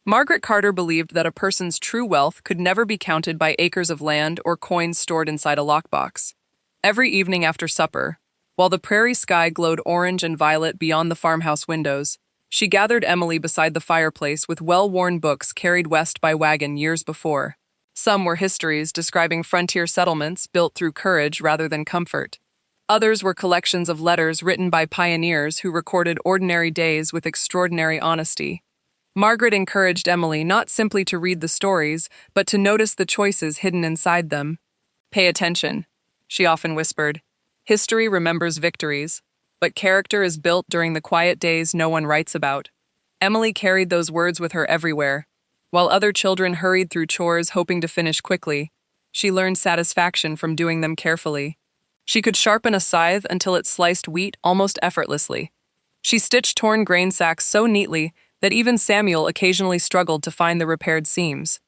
Margaret Carter believed that a person's true wealth could never be counted by acres of land or coins stored inside a lockbox. Every evening after supper, while the prairie sky glowed orange and violet beyond the farmhouse windows, she gathered Emily beside the fireplace with well-worn books carried west by wagon years before. Some were histories describing frontier settlements built through courage rather than comfort. Others were collections of letters written by pioneers who recorded ordinary days with extraordinary honesty. Margaret encouraged Emily not simply to read the stories, but to notice the choices hidden inside them. "Pay attention," she often whispered. "History remembers victories, but character is built during the quiet days no one writes about." Emily carried those words with her everywhere. While other children hurried through chores hoping to finish quickly, she learned satisfaction from doing them carefully. She could sharpen a scythe until it sliced wheat almost effortlessly. She stitched torn grain sacks so neatly that even Samuel occasionally struggled to find the repaired seams.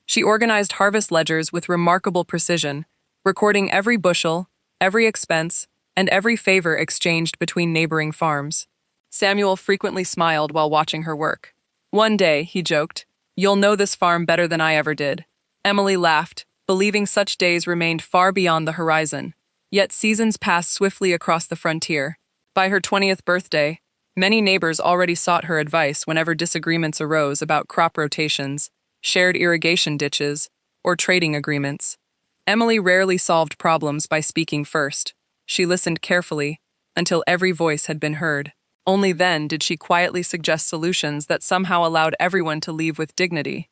She organized harvest ledgers with remarkable precision, recording every bushel, every expense, and every favor exchanged between neighboring farms. Samuel frequently smiled while watching her work. "One day," he joked, "you'll know this farm better than I ever did." Emily laughed, believing such days remained far beyond the horizon. Yet seasons passed swiftly across the frontier. By her 20th birthday, many neighbors already sought her advice whenever disagreements arose about crop rotations, shared irrigation ditches, or trading agreements. Emily rarely solved problems by speaking first. She listened carefully until every voice had been heard. Only then did she quietly suggest solutions that somehow allowed everyone to leave with dignity.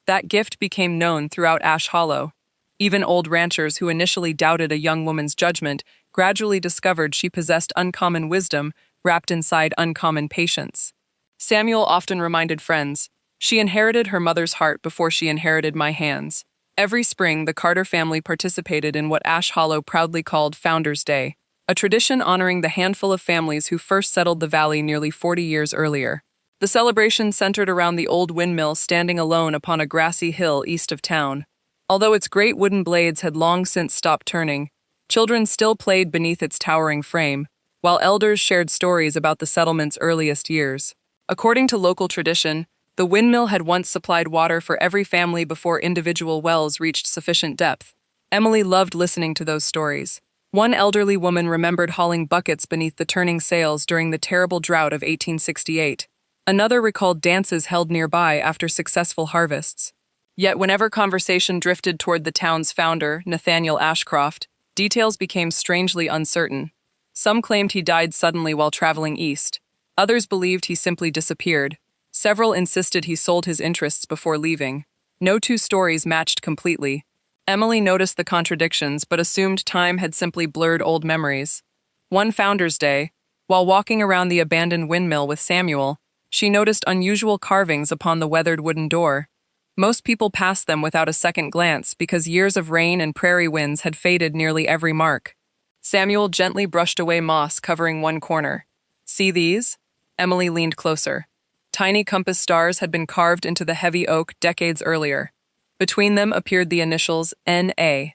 That gift became known throughout Ash Hollow. Even old ranchers who initially doubted a young woman's judgment gradually discovered she possessed uncommon wisdom wrapped inside uncommon patience. Samuel often reminded friends, "She inherited her mother's heart before she inherited my hands." Every spring, the Carter family participated in what Ash Hollow proudly called Founders Day, a tradition honoring the handful of families who first settled the valley nearly 40 years earlier. The celebration centered around the old windmill standing alone upon a grassy hill east of town. Although its great wooden blades had long since stopped turning, children still played beneath its towering frame, while elders shared stories about the settlement's earliest years. According to local tradition, the windmill had once supplied water for every family before individual wells reached sufficient depth. Emily loved listening to those stories. One elderly woman remembered hauling buckets beneath the turning sails during the terrible drought of 1868. Another recalled dances held nearby after successful harvests. Yet whenever conversation drifted toward the town's founder, Nathaniel Ashcroft, details became strangely uncertain. Some claimed he died suddenly while traveling east. Others believed he simply disappeared. Several insisted he sold his interests before leaving. No two stories matched completely. Emily noticed the contradictions but assumed time had simply blurred old memories. One Founder's Day, while walking around the abandoned windmill with Samuel, she noticed unusual carvings upon the weathered wooden door. Most people passed them without a second glance because years of rain and prairie winds had faded nearly every mark. Samuel gently brushed away moss covering one corner. "See these?" Emily leaned closer. Tiny compass stars had been carved into the heavy oak decades earlier. Between them appeared the initials N.A.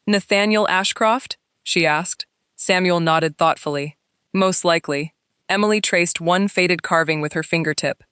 "Nathaniel Ashcroft?" she asked. Samuel nodded thoughtfully. "Most likely." Emily traced one faded carving with her fingertip.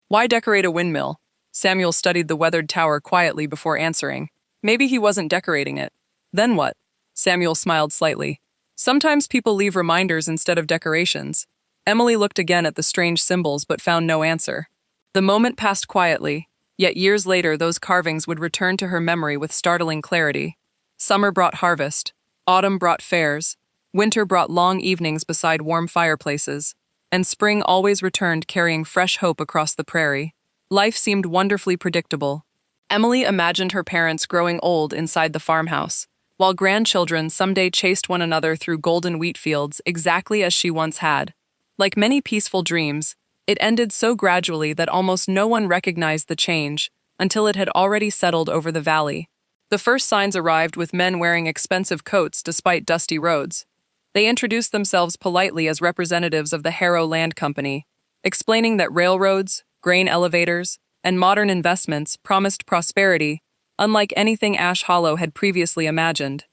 "Why decorate a windmill?" Samuel studied the weathered tower quietly before answering. Maybe he wasn't decorating it. Then what? Samuel smiled slightly. "Sometimes people leave reminders instead of decorations." Emily looked again at the strange symbols but found no answer. The moment passed quietly, yet years later those carvings would return to her memory with startling clarity. Summer brought harvest, autumn brought fairs, winter brought long evenings beside warm fireplaces, and spring always returned carrying fresh hope across the prairie. Life seemed wonderfully predictable. Emily imagined her parents growing old inside the farmhouse, while grandchildren someday chased one another through golden wheat fields exactly as she once had. Like many peaceful dreams, it ended so gradually that almost no one recognized the change until it had already settled over the valley. The first signs arrived with men wearing expensive coats despite dusty roads. They introduced themselves politely as representatives of the Harrow Land Company, explaining that railroads, grain elevators, and modern investments promised prosperity, unlike anything Ash Hollow had previously imagined.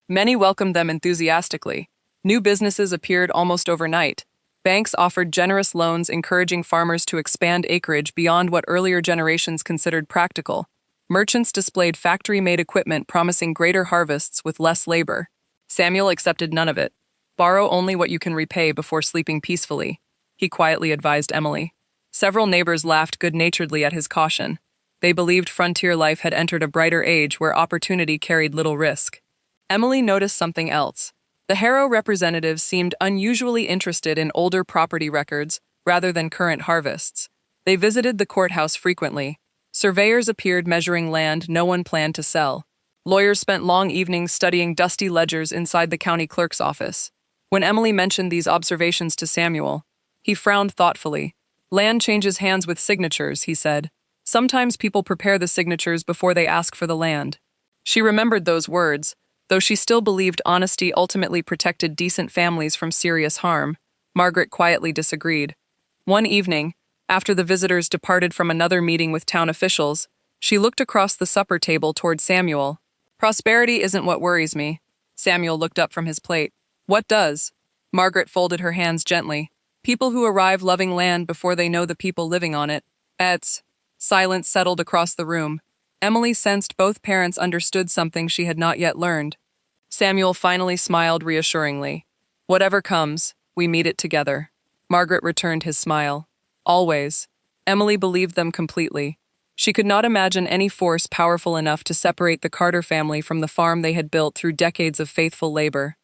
Many welcomed them enthusiastically. New businesses appeared almost overnight, Banks offered generous loans encouraging farmers to expand acreage beyond what earlier generations considered practical. Merchants displayed factory-made equipment promising greater harvests with less labor. Samuel accepted none of it. Borrow only what you can repay before sleeping peacefully, he quietly advised Emily. Several neighbors laughed good-naturedly at his caution. They believed frontier life had entered a brighter age where opportunity carried little risk. Emily noticed something else. The Harrow representatives seemed unusually interested in older property records rather than current harvests. They visited the courthouse frequently. Surveyors appeared measuring land no one planned to sell. Lawyers spent long evenings studying dusty ledgers inside the county clerk's office. When Emily mentioned these observations to Samuel, he frowned thoughtfully. Land changes hands with signatures, he said. Sometimes people prepare the signatures before they ask for the land. She remembered those words. Though she still believed honesty ultimately protected decent families from serious harm, Margaret quietly disagreed. One evening, after the visitors departed from another meeting with town officials, she looked across the supper table toward Samuel. Prosperity isn't what worries me. Samuel looked up from his plate. What does? Margaret folded her hands gently. People who arrive loving land before they know the people living on it. It's. Silence settled across the room. Emily sensed both parents understood something she had not yet learned. Samuel finally smiled reassuringly. Whatever comes, we meet it together. Margaret returned his smile. Always. Emily believed them completely. She could not imagine any force powerful enough to separate the Carter family from the farm they had built through decades of faithful labor.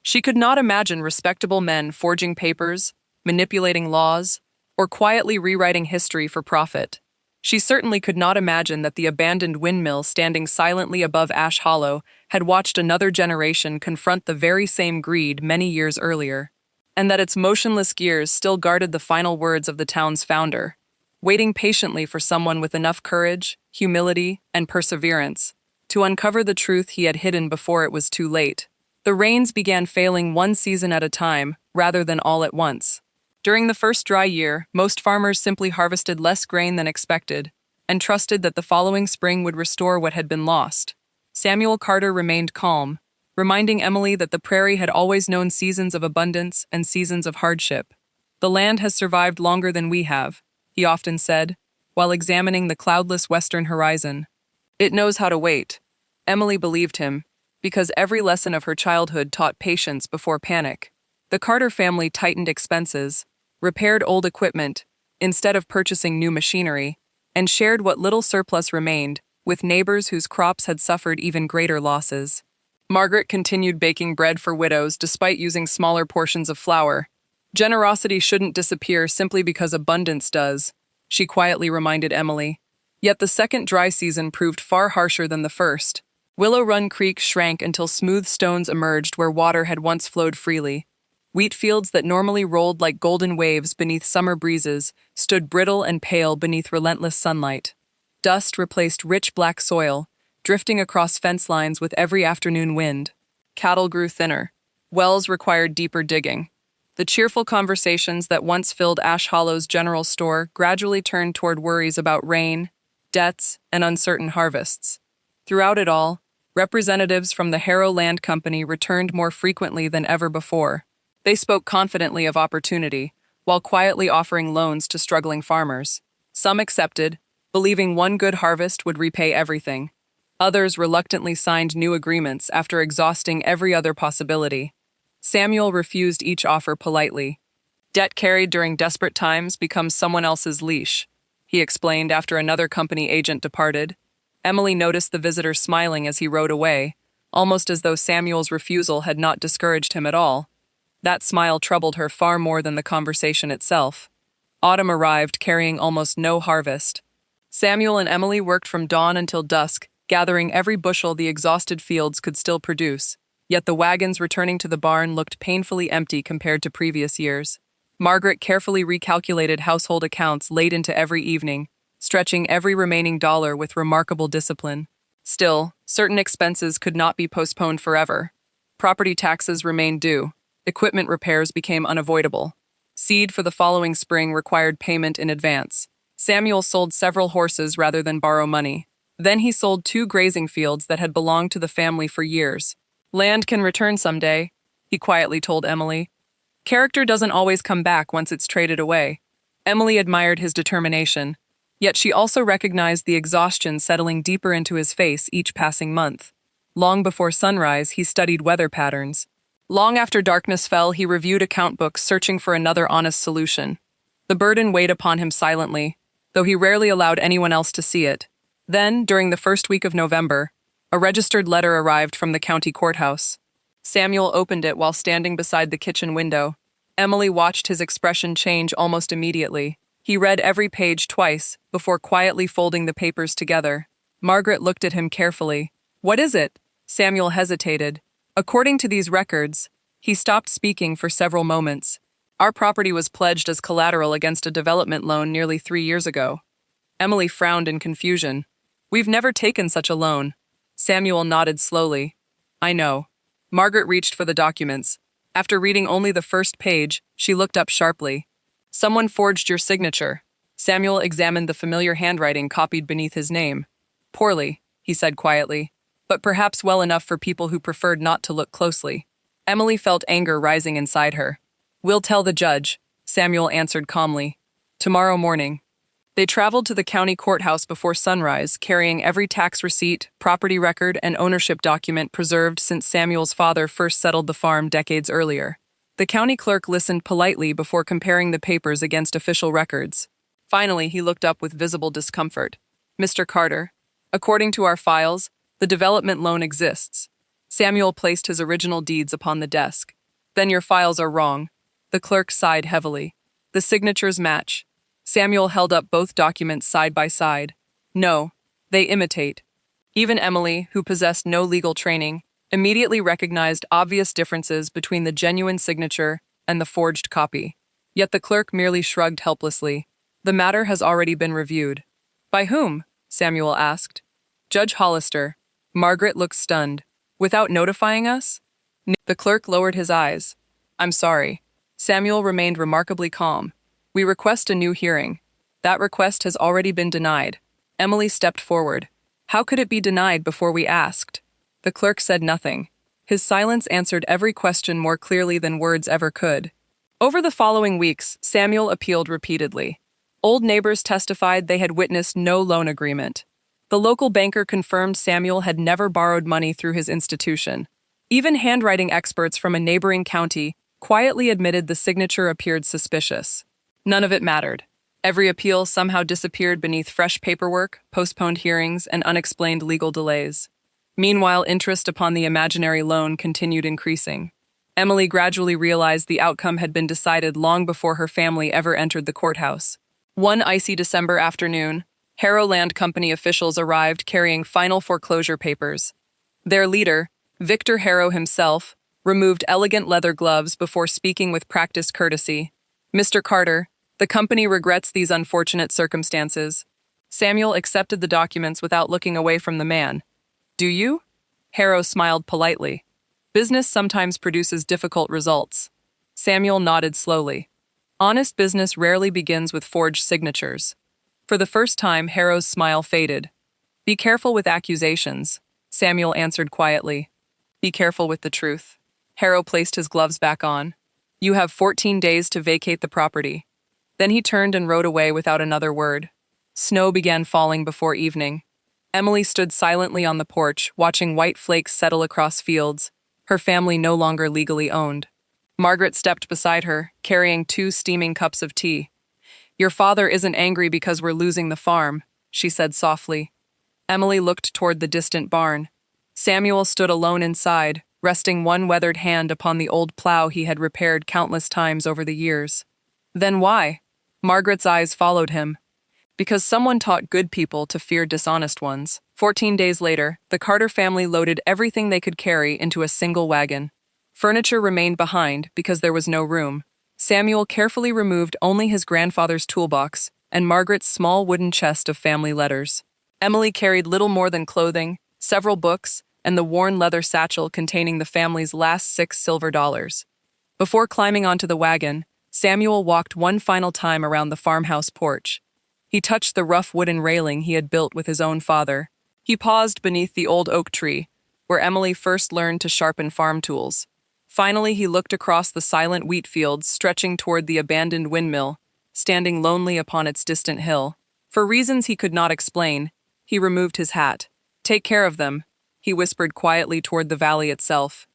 She could not imagine respectable men forging papers, manipulating laws, or quietly rewriting history for profit. She certainly could not imagine that the abandoned windmill standing silently above Ash Hollow had watched another generation confront the very same greed many years earlier, and that its motionless gears still guarded the final words of the town's founder, waiting patiently for someone with enough courage, humility, and perseverance to uncover the truth he had hidden before it was too late. The rains began failing one season at a time, rather than all at once. During the first dry year, most farmers simply harvested less grain than expected and trusted that the following spring would restore what had been lost. Samuel Carter remained calm, reminding Emily that the prairie had always known seasons of abundance and seasons of hardship. The land has survived longer than we have, he often said, while examining the cloudless western horizon. It knows how to wait. Emily believed him, because every lesson of her childhood taught patience before panic. The Carter family tightened expenses, repaired old equipment instead of purchasing new machinery, and shared what little surplus remained with neighbors whose crops had suffered even greater losses. Margaret continued baking bread for widows despite using smaller portions of flour. Generosity shouldn't disappear simply because abundance does, she quietly reminded Emily. Yet the second dry season proved far harsher than the first. Willow Run Creek shrank until smooth stones emerged where water had once flowed freely. Wheat fields that normally rolled like golden waves beneath summer breezes stood brittle and pale beneath relentless sunlight. Dust replaced rich black soil, drifting across fence lines with every afternoon wind. Cattle grew thinner. Wells required deeper digging. The cheerful conversations that once filled Ash Hollow's general store gradually turned toward worries about rain, debts, and uncertain harvests. Throughout it all, representatives from the Harrow Land Company returned more frequently than ever before. They spoke confidently of opportunity, while quietly offering loans to struggling farmers. Some accepted, believing one good harvest would repay everything. Others reluctantly signed new agreements after exhausting every other possibility. Samuel refused each offer politely. Debt carried during desperate times becomes someone else's leash, he explained after another company agent departed. Emily noticed the visitor smiling as he rode away, almost as though Samuel's refusal had not discouraged him at all. That smile troubled her far more than the conversation itself. Autumn arrived, carrying almost no harvest. Samuel and Emily worked from dawn until dusk, gathering every bushel the exhausted fields could still produce. Yet the wagons returning to the barn looked painfully empty compared to previous years. Margaret carefully recalculated household accounts late into every evening, stretching every remaining dollar with remarkable discipline. Still, certain expenses could not be postponed forever. Property taxes remained due. Equipment repairs became unavoidable. Seed for the following spring required payment in advance. Samuel sold several horses rather than borrow money. Then he sold 2 grazing fields that had belonged to the family for years. Land can return someday, he quietly told Emily. Character doesn't always come back once it's traded away. Emily admired his determination, yet she also recognized the exhaustion settling deeper into his face each passing month. Long before sunrise, he studied weather patterns. Long after darkness fell, he reviewed account books, searching for another honest solution. The burden weighed upon him silently, though he rarely allowed anyone else to see it. Then, during the first week of November, a registered letter arrived from the county courthouse. Samuel opened it while standing beside the kitchen window. Emily watched his expression change almost immediately. He read every page twice before quietly folding the papers together. Margaret looked at him carefully. "What is it?" Samuel hesitated. According to these records, he stopped speaking for several moments. "Our property was pledged as collateral against a development loan nearly 3 years ago." Emily frowned in confusion. "We've never taken such a loan." Samuel nodded slowly. "I know." Margaret reached for the documents. After reading only the first page, she looked up sharply. "Someone forged your signature." Samuel examined the familiar handwriting copied beneath his name. "Poorly," he said quietly, "but perhaps well enough for people who preferred not to look closely." Emily felt anger rising inside her. "We'll tell the judge," Samuel answered calmly. "Tomorrow morning." They traveled to the county courthouse before sunrise, carrying every tax receipt, property record, and ownership document preserved since Samuel's father first settled the farm decades earlier. The county clerk listened politely before comparing the papers against official records. Finally, he looked up with visible discomfort. "Mr. Carter, according to our files, the development loan exists." Samuel placed his original deeds upon the desk. "Then your files are wrong." The clerk sighed heavily. "The signatures match." Samuel held up both documents side by side. "No, they imitate." Even Emily, who possessed no legal training, immediately recognized obvious differences between the genuine signature and the forged copy. Yet the clerk merely shrugged helplessly. "The matter has already been reviewed." "By whom?" Samuel asked. "Judge Hollister." Margaret looked stunned. "Without notifying us?" The clerk lowered his eyes. "I'm sorry." Samuel remained remarkably calm. "We request a new hearing." "That request has already been denied." Emily stepped forward. "How could it be denied before we asked?" The clerk said nothing. His silence answered every question more clearly than words ever could. Over the following weeks, Samuel appealed repeatedly. Old neighbors testified they had witnessed no loan agreement. The local banker confirmed Samuel had never borrowed money through his institution. Even handwriting experts from a neighboring county quietly admitted the signature appeared suspicious. None of it mattered. Every appeal somehow disappeared beneath fresh paperwork, postponed hearings, and unexplained legal delays. Meanwhile, interest upon the imaginary loan continued increasing. Emily gradually realized the outcome had been decided long before her family ever entered the courthouse. One icy December afternoon, Harrow Land Company officials arrived carrying final foreclosure papers. Their leader, Victor Harrow himself, removed elegant leather gloves before speaking with practiced courtesy. "Mr. Carter, the company regrets these unfortunate circumstances." Samuel accepted the documents without looking away from the man. "Do you?" Harrow smiled politely. "Business sometimes produces difficult results." Samuel nodded slowly. "Honest business rarely begins with forged signatures." For the first time, Harrow's smile faded. "Be careful with accusations," Samuel answered quietly. "Be careful with the truth." Harrow placed his gloves back on. "You have 14 days to vacate the property." Then he turned and rode away without another word. Snow began falling before evening. Emily stood silently on the porch, watching white flakes settle across fields, her family no longer legally owned. Margaret stepped beside her, carrying 2 steaming cups of tea. "Your father isn't angry because we're losing the farm," she said softly. Emily looked toward the distant barn. Samuel stood alone inside, resting one weathered hand upon the old plow he had repaired countless times over the years. "Then why?" Margaret's eyes followed him. "Because someone taught good people to fear dishonest ones." 14 days later, the Carter family loaded everything they could carry into a single wagon. Furniture remained behind because there was no room. Samuel carefully removed only his grandfather's toolbox and Margaret's small wooden chest of family letters. Emily carried little more than clothing, several books, and the worn leather satchel containing the family's last 6 silver dollars. Before climbing onto the wagon, Samuel walked one final time around the farmhouse porch. He touched the rough wooden railing he had built with his own father. He paused beneath the old oak tree, where Emily first learned to sharpen farm tools. Finally, he looked across the silent wheat fields stretching toward the abandoned windmill, standing lonely upon its distant hill. For reasons he could not explain, he removed his hat. "Take care of them," he whispered quietly toward the valley itself.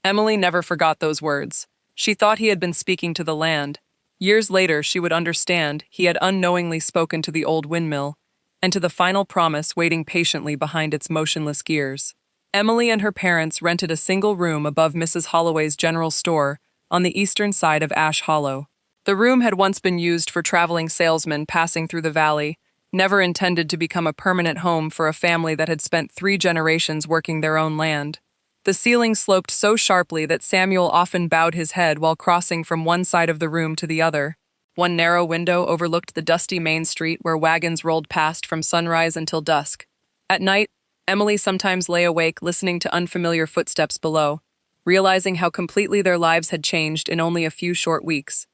Emily never forgot those words. She thought he had been speaking to the land. Years later, she would understand he had unknowingly spoken to the old windmill, and to the final promise waiting patiently behind its motionless gears. Emily and her parents rented a single room above Mrs. Holloway's general store on the eastern side of Ash Hollow. The room had once been used for traveling salesmen passing through the valley, never intended to become a permanent home for a family that had spent 3 generations working their own land. The ceiling sloped so sharply that Samuel often bowed his head while crossing from one side of the room to the other. One narrow window overlooked the dusty main street where wagons rolled past from sunrise until dusk. At night, Emily sometimes lay awake listening to unfamiliar footsteps below, realizing how completely their lives had changed in only a few short weeks.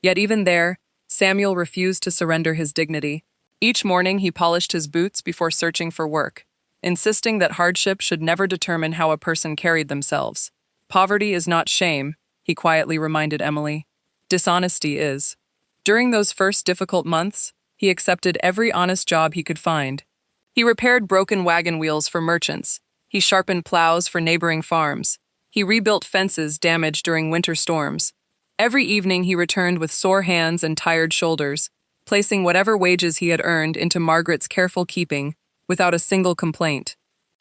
Yet even there, Samuel refused to surrender his dignity. Each morning he polished his boots before searching for work, insisting that hardship should never determine how a person carried themselves. "Poverty is not shame," he quietly reminded Emily. "Dishonesty is." During those first difficult months, he accepted every honest job he could find. He repaired broken wagon wheels for merchants. He sharpened plows for neighboring farms. He rebuilt fences damaged during winter storms. Every evening he returned with sore hands and tired shoulders, placing whatever wages he had earned into Margaret's careful keeping, without a single complaint.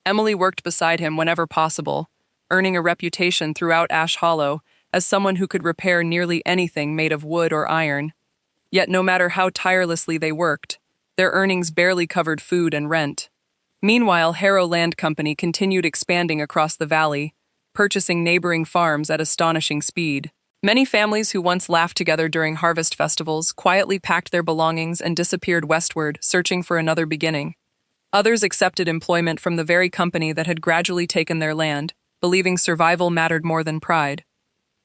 Emily worked beside him whenever possible, earning a reputation throughout Ash Hollow as someone who could repair nearly anything made of wood or iron. Yet no matter how tirelessly they worked, their earnings barely covered food and rent. Meanwhile, Harrow Land Company continued expanding across the valley, purchasing neighboring farms at astonishing speed. Many families who once laughed together during harvest festivals quietly packed their belongings and disappeared westward, searching for another beginning. Others accepted employment from the very company that had gradually taken their land, believing survival mattered more than pride.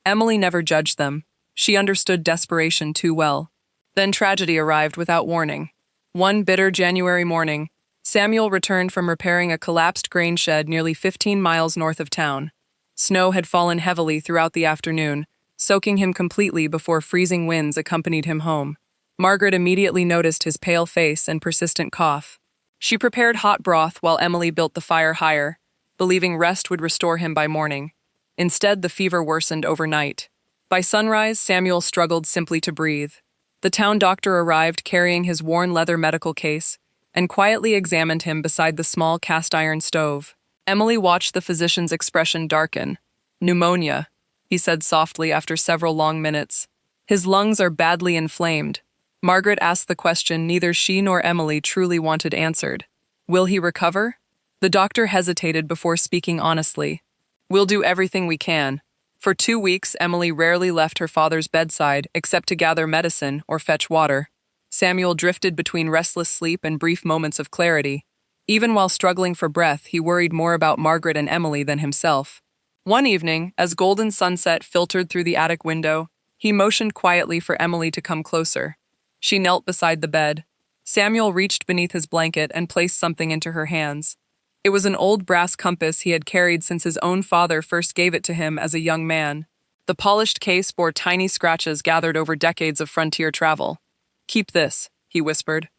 Emily never judged them. She understood desperation too well. Then tragedy arrived without warning. One bitter January morning, Samuel returned from repairing a collapsed grain shed nearly 15 miles north of town. Snow had fallen heavily throughout the afternoon, soaking him completely before freezing winds accompanied him home. Margaret immediately noticed his pale face and persistent cough. She prepared hot broth while Emily built the fire higher, believing rest would restore him by morning. Instead, the fever worsened overnight. By sunrise, Samuel struggled simply to breathe. The town doctor arrived carrying his worn leather medical case and quietly examined him beside the small cast-iron stove. Emily watched the physician's expression darken. "Pneumonia," he said softly after several long minutes. "His lungs are badly inflamed." Margaret asked the question neither she nor Emily truly wanted answered. "Will he recover?" The doctor hesitated before speaking honestly. "We'll do everything we can." For 2 weeks, Emily rarely left her father's bedside except to gather medicine or fetch water. Samuel drifted between restless sleep and brief moments of clarity. Even while struggling for breath, he worried more about Margaret and Emily than himself. One evening, as golden sunset filtered through the attic window, he motioned quietly for Emily to come closer. She knelt beside the bed. Samuel reached beneath his blanket and placed something into her hands. It was an old brass compass he had carried since his own father first gave it to him as a young man. The polished case bore tiny scratches gathered over decades of frontier travel. "Keep this," he whispered.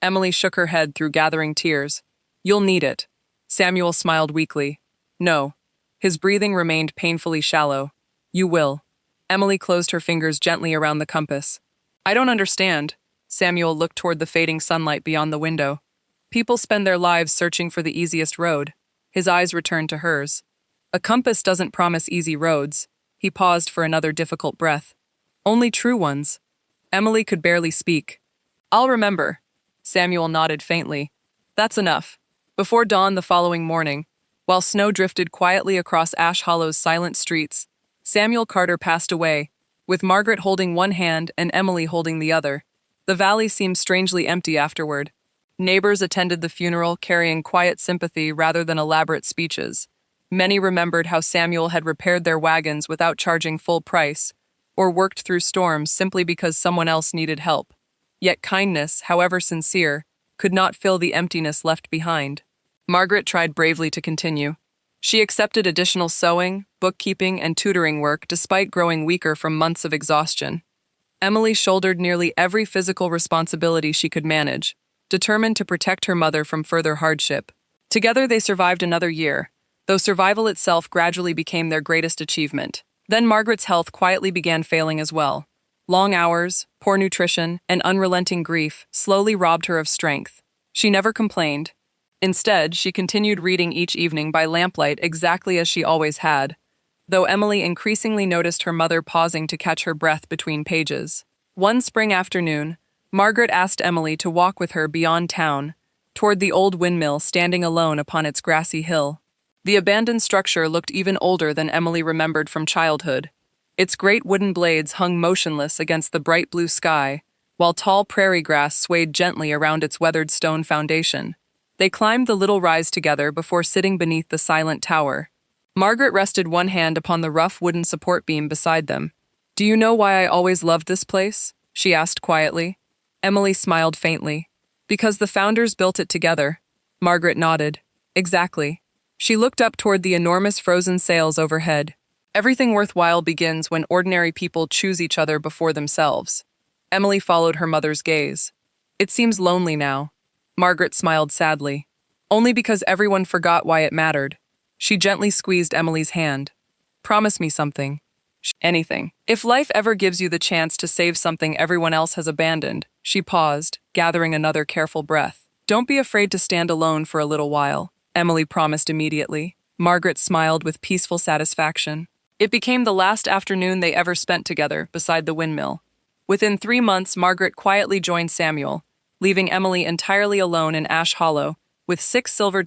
Emily shook her head through gathering tears. "You'll need it." Samuel smiled weakly. "No." His breathing remained painfully shallow. "You will." Emily closed her fingers gently around the compass. "I don't understand." Samuel looked toward the fading sunlight beyond the window. "People spend their lives searching for the easiest road." His eyes returned to hers. "A compass doesn't promise easy roads." He paused for another difficult breath. "Only true ones." Emily could barely speak. "I'll remember." Samuel nodded faintly. "That's enough." Before dawn the following morning, while snow drifted quietly across Ash Hollow's silent streets, Samuel Carter passed away, with Margaret holding one hand and Emily holding the other. The valley seemed strangely empty afterward. Neighbors attended the funeral carrying quiet sympathy rather than elaborate speeches. Many remembered how Samuel had repaired their wagons without charging full price, or worked through storms simply because someone else needed help. Yet kindness, however sincere, could not fill the emptiness left behind. Margaret tried bravely to continue. She accepted additional sewing, bookkeeping, and tutoring work despite growing weaker from months of exhaustion. Emily shouldered nearly every physical responsibility she could manage, determined to protect her mother from further hardship. Together they survived another year, though survival itself gradually became their greatest achievement. Then Margaret's health quietly began failing as well. Long hours, poor nutrition, and unrelenting grief slowly robbed her of strength. She never complained. Instead, she continued reading each evening by lamplight exactly as she always had, though Emily increasingly noticed her mother pausing to catch her breath between pages. One spring afternoon, Margaret asked Emily to walk with her beyond town, toward the old windmill standing alone upon its grassy hill. The abandoned structure looked even older than Emily remembered from childhood. Its great wooden blades hung motionless against the bright blue sky, while tall prairie grass swayed gently around its weathered stone foundation. They climbed the little rise together before sitting beneath the silent tower. Margaret rested one hand upon the rough wooden support beam beside them. "Do you know why I always loved this place?" she asked quietly. Emily smiled faintly. "Because the founders built it together." Margaret nodded. "Exactly." She looked up toward the enormous frozen sails overhead. Everything worthwhile begins when ordinary people choose each other before themselves. Emily followed her mother's gaze. "It seems lonely now." Margaret smiled sadly. "Only because everyone forgot why it mattered." She gently squeezed Emily's hand. "Promise me something." "Anything. If life ever gives you the chance to save something everyone else has abandoned." She paused, gathering another careful breath. "Don't be afraid to stand alone for a little while," Emily promised immediately. Margaret smiled with peaceful satisfaction. It became the last afternoon they ever spent together, beside the windmill. Within 3 months, Margaret quietly joined Samuel, leaving Emily entirely alone in Ash Hollow, with $6 silver,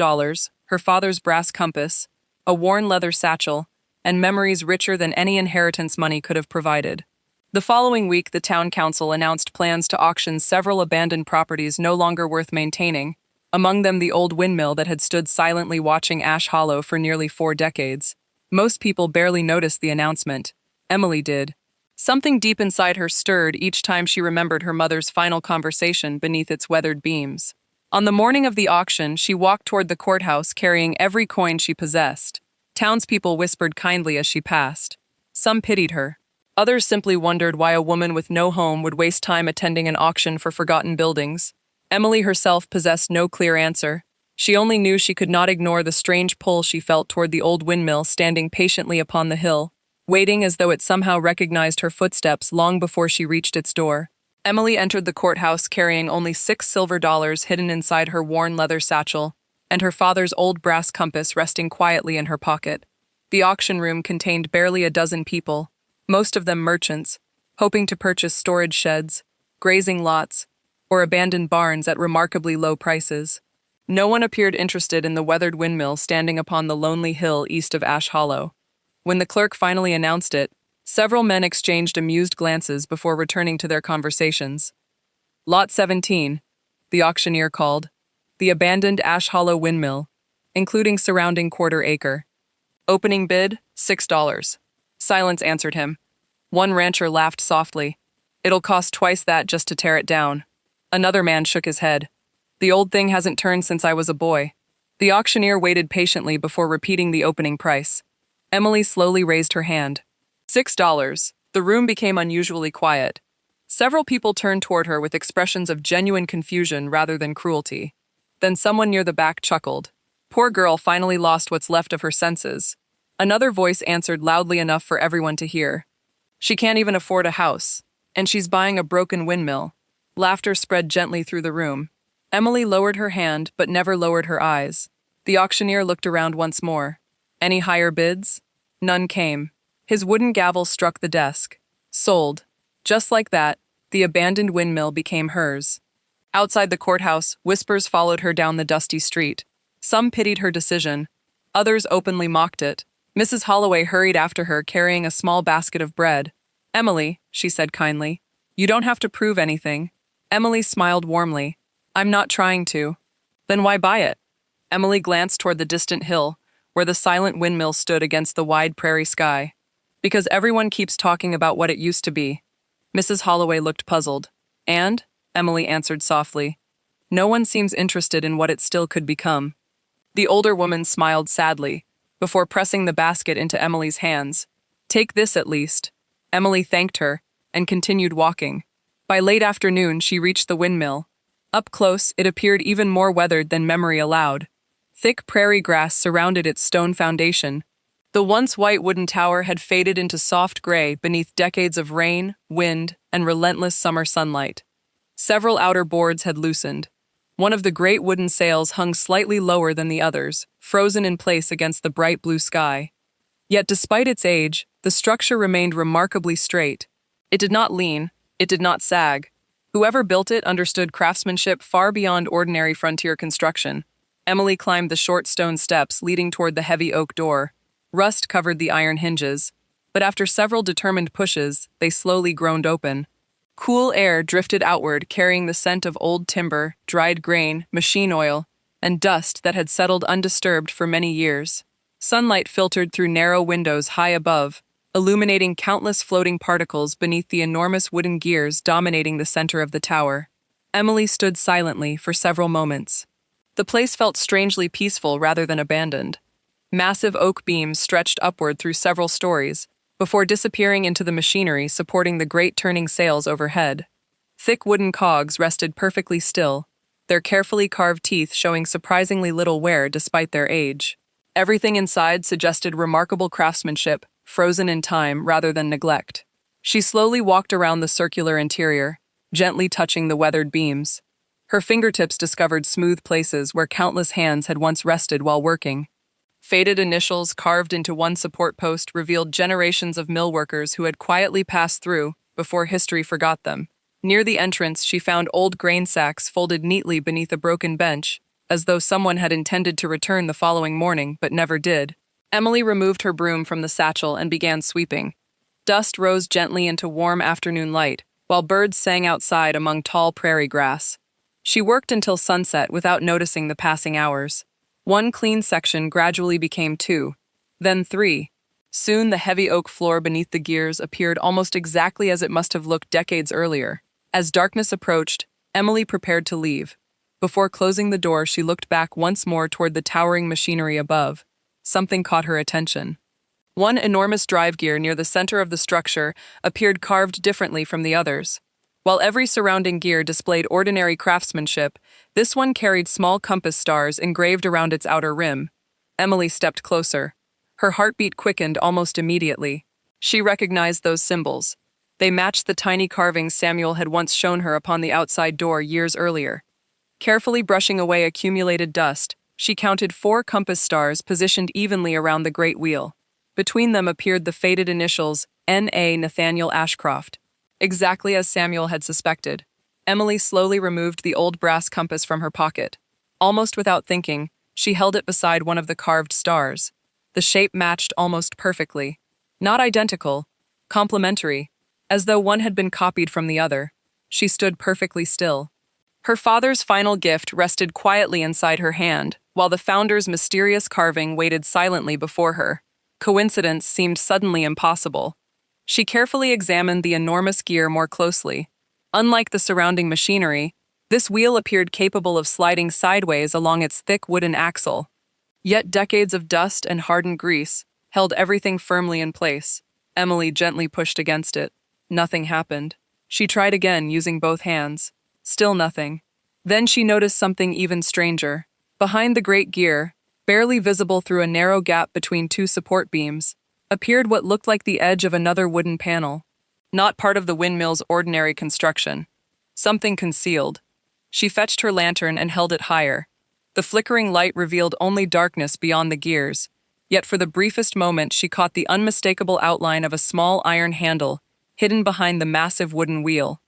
her father's brass compass, a worn leather satchel, and memories richer than any inheritance money could have provided. The following week, the town council announced plans to auction several abandoned properties no longer worth maintaining, among them the old windmill that had stood silently watching Ash Hollow for nearly 4 decades. Most people barely noticed the announcement. Emily did. Something deep inside her stirred each time she remembered her mother's final conversation beneath its weathered beams. On the morning of the auction, she walked toward the courthouse carrying every coin she possessed. Townspeople whispered kindly as she passed. Some pitied her. Others simply wondered why a woman with no home would waste time attending an auction for forgotten buildings. Emily herself possessed no clear answer. She only knew she could not ignore the strange pull she felt toward the old windmill standing patiently upon the hill, waiting as though it somehow recognized her footsteps long before she reached its door. Emily entered the courthouse carrying only $6 hidden inside her worn leather satchel, and her father's old brass compass resting quietly in her pocket. The auction room contained barely a dozen people, most of them merchants, hoping to purchase storage sheds, grazing lots, or abandoned barns at remarkably low prices. No one appeared interested in the weathered windmill standing upon the lonely hill east of Ash Hollow. When the clerk finally announced it, several men exchanged amused glances before returning to their conversations. "Lot 17, the auctioneer called. "The abandoned Ash Hollow windmill, including surrounding quarter-acre. Opening bid, $6. Silence answered him. One rancher laughed softly. "It'll cost twice that just to tear it down." Another man shook his head. "The old thing hasn't turned since I was a boy." The auctioneer waited patiently before repeating the opening price. Emily slowly raised her hand. $6. The room became unusually quiet. Several people turned toward her with expressions of genuine confusion rather than cruelty. Then someone near the back chuckled. "Poor girl finally lost what's left of her senses." Another voice answered loudly enough for everyone to hear. "She can't even afford a house, and she's buying a broken windmill." Laughter spread gently through the room. Emily lowered her hand but never lowered her eyes. The auctioneer looked around once more. Any higher bids? None came. His wooden gavel struck the desk. Sold. Just like that, the abandoned windmill became hers. Outside the courthouse, whispers followed her down the dusty street. Some pitied her decision. Others openly mocked it. Mrs. Holloway hurried after her, carrying a small basket of bread. "Emily," she said kindly, "you don't have to prove anything." Emily smiled warmly. "I'm not trying to." "Then why buy it?" Emily glanced toward the distant hill, where the silent windmill stood against the wide prairie sky. "Because everyone keeps talking about what it used to be." Mrs. Holloway looked puzzled. "And?" Emily answered softly. "No one seems interested in what it still could become." The older woman smiled sadly. before pressing the basket into Emily's hands. "Take this at least." Emily thanked her and continued walking. By late afternoon, she reached the windmill. Up close, it appeared even more weathered than memory allowed. Thick prairie grass surrounded its stone foundation. The once white wooden tower had faded into soft gray beneath decades of rain, wind, and relentless summer sunlight. Several outer boards had loosened. One of the great wooden sails hung slightly lower than the others, frozen in place against the bright blue sky. Yet despite its age, the structure remained remarkably straight. It did not lean, it did not sag. Whoever built it understood craftsmanship far beyond ordinary frontier construction. Emily climbed the short stone steps leading toward the heavy oak door. Rust covered the iron hinges, but after several determined pushes, they slowly groaned open. Cool air drifted outward, carrying the scent of old timber, dried grain, machine oil, and dust that had settled undisturbed for many years. Sunlight filtered through narrow windows high above, illuminating countless floating particles beneath the enormous wooden gears dominating the center of the tower. Emily stood silently for several moments. The place felt strangely peaceful rather than abandoned. Massive oak beams stretched upward through several stories, before disappearing into the machinery supporting the great turning sails overhead. Thick wooden cogs rested perfectly still, their carefully carved teeth showing surprisingly little wear despite their age. Everything inside suggested remarkable craftsmanship, frozen in time rather than neglect. She slowly walked around the circular interior, gently touching the weathered beams. Her fingertips discovered smooth places where countless hands had once rested while working. Faded initials carved into one support post revealed generations of mill workers who had quietly passed through before history forgot them. Near the entrance, she found old grain sacks folded neatly beneath a broken bench, as though someone had intended to return the following morning but never did. Emily removed her broom from the satchel and began sweeping. Dust rose gently into warm afternoon light, while birds sang outside among tall prairie grass. She worked until sunset without noticing the passing hours. One clean section gradually became two, then three. Soon the heavy oak floor beneath the gears appeared almost exactly as it must have looked decades earlier. As darkness approached, Emily prepared to leave. Before closing the door, she looked back once more toward the towering machinery above. Something caught her attention. One enormous drive gear near the center of the structure appeared carved differently from the others. While every surrounding gear displayed ordinary craftsmanship, this one carried small compass stars engraved around its outer rim. Emily stepped closer. Her heartbeat quickened almost immediately. She recognized those symbols. They matched the tiny carvings Samuel had once shown her upon the outside door years earlier. Carefully brushing away accumulated dust, she counted 4 compass stars positioned evenly around the great wheel. Between them appeared the faded initials N.A. Nathaniel Ashcroft. Exactly as Samuel had suspected, Emily slowly removed the old brass compass from her pocket. Almost without thinking, she held it beside one of the carved stars. The shape matched almost perfectly. Not identical, complementary, as though one had been copied from the other. She stood perfectly still. Her father's final gift rested quietly inside her hand, while the founder's mysterious carving waited silently before her. Coincidence seemed suddenly impossible. She carefully examined the enormous gear more closely. Unlike the surrounding machinery, this wheel appeared capable of sliding sideways along its thick wooden axle. Yet decades of dust and hardened grease held everything firmly in place. Emily gently pushed against it. Nothing happened. She tried again, using both hands. Still nothing. Then she noticed something even stranger. Behind the great gear, barely visible through a narrow gap between 2 support beams, appeared what looked like the edge of another wooden panel. Not part of the windmill's ordinary construction. Something concealed. She fetched her lantern and held it higher. The flickering light revealed only darkness beyond the gears, yet for the briefest moment she caught the unmistakable outline of a small iron handle, hidden behind the massive wooden wheel.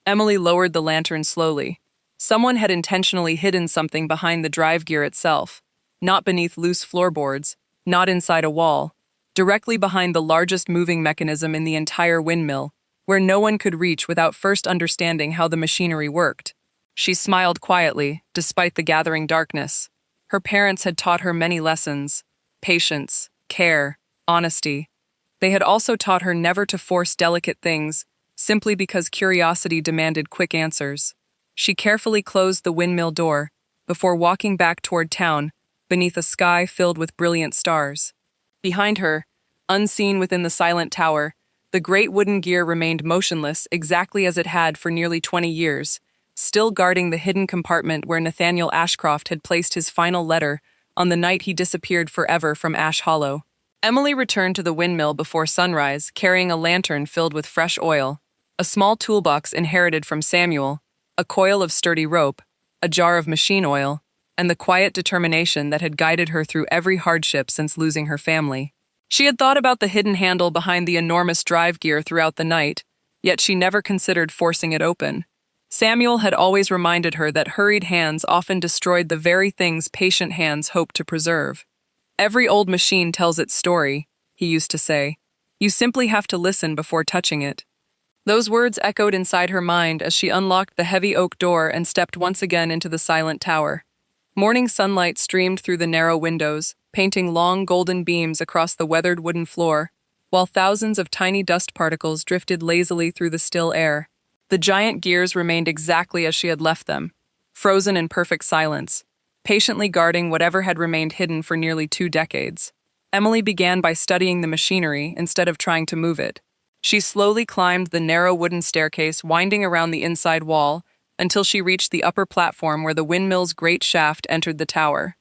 Emily lowered the lantern slowly. Someone had intentionally hidden something behind the drive gear itself, not beneath loose floorboards, not inside a wall, directly behind the largest moving mechanism in the entire windmill, where no one could reach without first understanding how the machinery worked. She smiled quietly, despite the gathering darkness. Her parents had taught her many lessons: patience, care, honesty. They had also taught her never to force delicate things, simply because curiosity demanded quick answers. She carefully closed the windmill door, before walking back toward town, beneath a sky filled with brilliant stars. Behind her, unseen within the silent tower, the great wooden gear remained motionless exactly as it had for nearly 20 years, still guarding the hidden compartment where Nathaniel Ashcroft had placed his final letter on the night he disappeared forever from Ash Hollow. Emily returned to the windmill before sunrise, carrying a lantern filled with fresh oil, a small toolbox inherited from Samuel, a coil of sturdy rope, a jar of machine oil, and the quiet determination that had guided her through every hardship since losing her family. She had thought about the hidden handle behind the enormous drive gear throughout the night, yet she never considered forcing it open. Samuel had always reminded her that hurried hands often destroyed the very things patient hands hoped to preserve. "Every old machine tells its story," he used to say. "You simply have to listen before touching it." Those words echoed inside her mind as she unlocked the heavy oak door and stepped once again into the silent tower. Morning sunlight streamed through the narrow windows, painting long golden beams across the weathered wooden floor, while thousands of tiny dust particles drifted lazily through the still air. The giant gears remained exactly as she had left them, frozen in perfect silence, patiently guarding whatever had remained hidden for nearly 2 decades. Emily began by studying the machinery instead of trying to move it. She slowly climbed the narrow wooden staircase winding around the inside wall until she reached the upper platform where the windmill's great shaft entered the tower.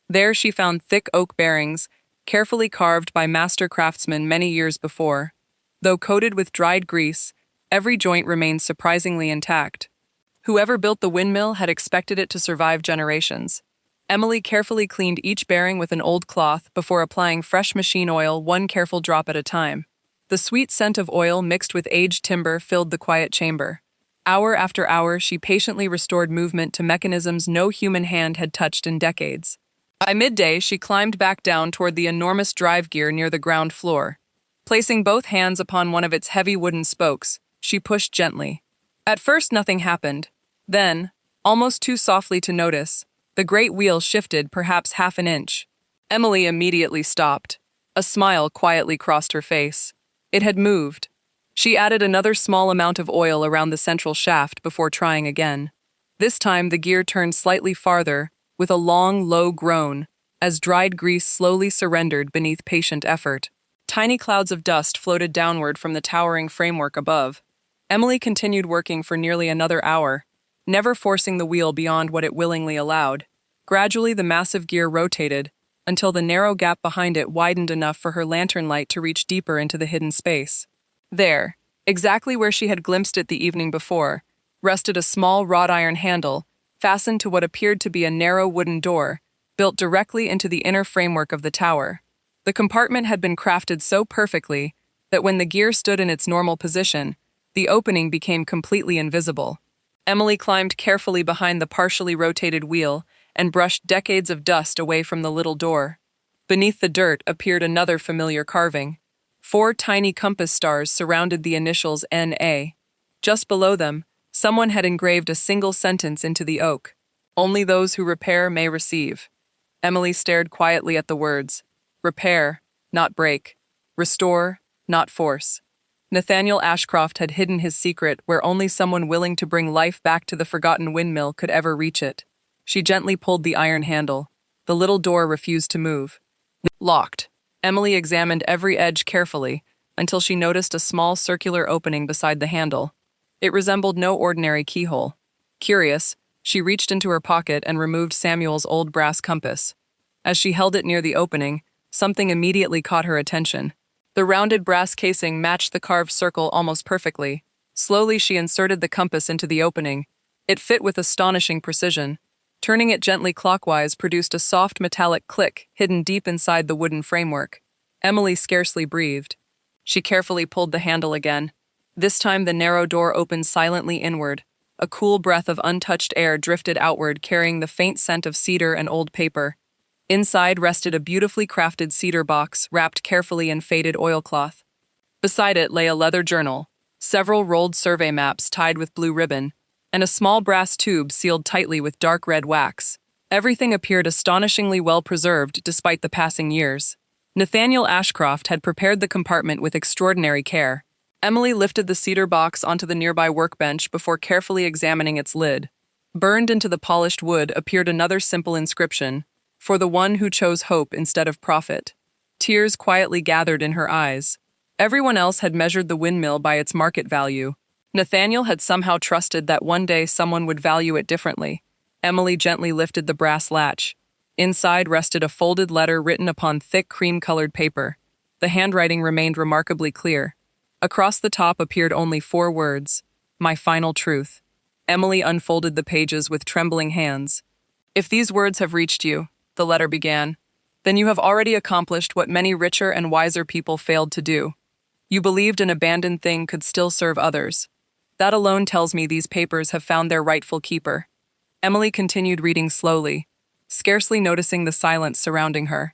There she found thick oak bearings, carefully carved by master craftsmen many years before. Though coated with dried grease, every joint remained surprisingly intact. Whoever built the windmill had expected it to survive generations. Emily carefully cleaned each bearing with an old cloth before applying fresh machine oil one careful drop at a time. The sweet scent of oil mixed with aged timber filled the quiet chamber. Hour after hour, she patiently restored movement to mechanisms no human hand had touched in decades. By midday, she climbed back down toward the enormous drive gear near the ground floor. Placing both hands upon one of its heavy wooden spokes, she pushed gently. At first, nothing happened. Then, almost too softly to notice, the great wheel shifted perhaps half an inch. Emily immediately stopped. A smile quietly crossed her face. It had moved. She added another small amount of oil around the central shaft before trying again. This time the gear turned slightly farther, with a long, low groan, as dried grease slowly surrendered beneath patient effort. Tiny clouds of dust floated downward from the towering framework above. Emily continued working for nearly another hour, never forcing the wheel beyond what it willingly allowed. Gradually the massive gear rotated, until the narrow gap behind it widened enough for her lantern light to reach deeper into the hidden space. There, exactly where she had glimpsed it the evening before, rested a small wrought iron handle, fastened to what appeared to be a narrow wooden door, built directly into the inner framework of the tower. The compartment had been crafted so perfectly that when the gear stood in its normal position, the opening became completely invisible. Emily climbed carefully behind the partially rotated wheel and brushed decades of dust away from the little door. Beneath the dirt appeared another familiar carving. 4 tiny compass stars surrounded the initials N.A. Just below them, someone had engraved a single sentence into the oak. "Only those who repair may receive." Emily stared quietly at the words. Repair, not break. Restore, not force. Nathaniel Ashcroft had hidden his secret where only someone willing to bring life back to the forgotten windmill could ever reach it. She gently pulled the iron handle. The little door refused to move. Locked. Emily examined every edge carefully until she noticed a small circular opening beside the handle. It resembled no ordinary keyhole. Curious, she reached into her pocket and removed Samuel's old brass compass. As she held it near the opening, something immediately caught her attention. The rounded brass casing matched the carved circle almost perfectly. Slowly she inserted the compass into the opening. It fit with astonishing precision. Turning it gently clockwise produced a soft metallic click hidden deep inside the wooden framework. Emily scarcely breathed. She carefully pulled the handle again. This time the narrow door opened silently inward. A cool breath of untouched air drifted outward, carrying the faint scent of cedar and old paper. Inside rested a beautifully crafted cedar box wrapped carefully in faded oilcloth. Beside it lay a leather journal, several rolled survey maps tied with blue ribbon, and a small brass tube sealed tightly with dark red wax. Everything appeared astonishingly well preserved despite the passing years. Nathaniel Ashcroft had prepared the compartment with extraordinary care. Emily lifted the cedar box onto the nearby workbench before carefully examining its lid. Burned into the polished wood appeared another simple inscription, "For the one who chose hope instead of profit." Tears quietly gathered in her eyes. Everyone else had measured the windmill by its market value. Nathaniel had somehow trusted that one day someone would value it differently. Emily gently lifted the brass latch. Inside rested a folded letter written upon thick cream-colored paper. The handwriting remained remarkably clear. Across the top appeared only 4 words: "My final truth." Emily unfolded the pages with trembling hands. "If these words have reached you," the letter began, "then you have already accomplished what many richer and wiser people failed to do. You believed an abandoned thing could still serve others. That alone tells me these papers have found their rightful keeper." Emily continued reading slowly, scarcely noticing the silence surrounding her.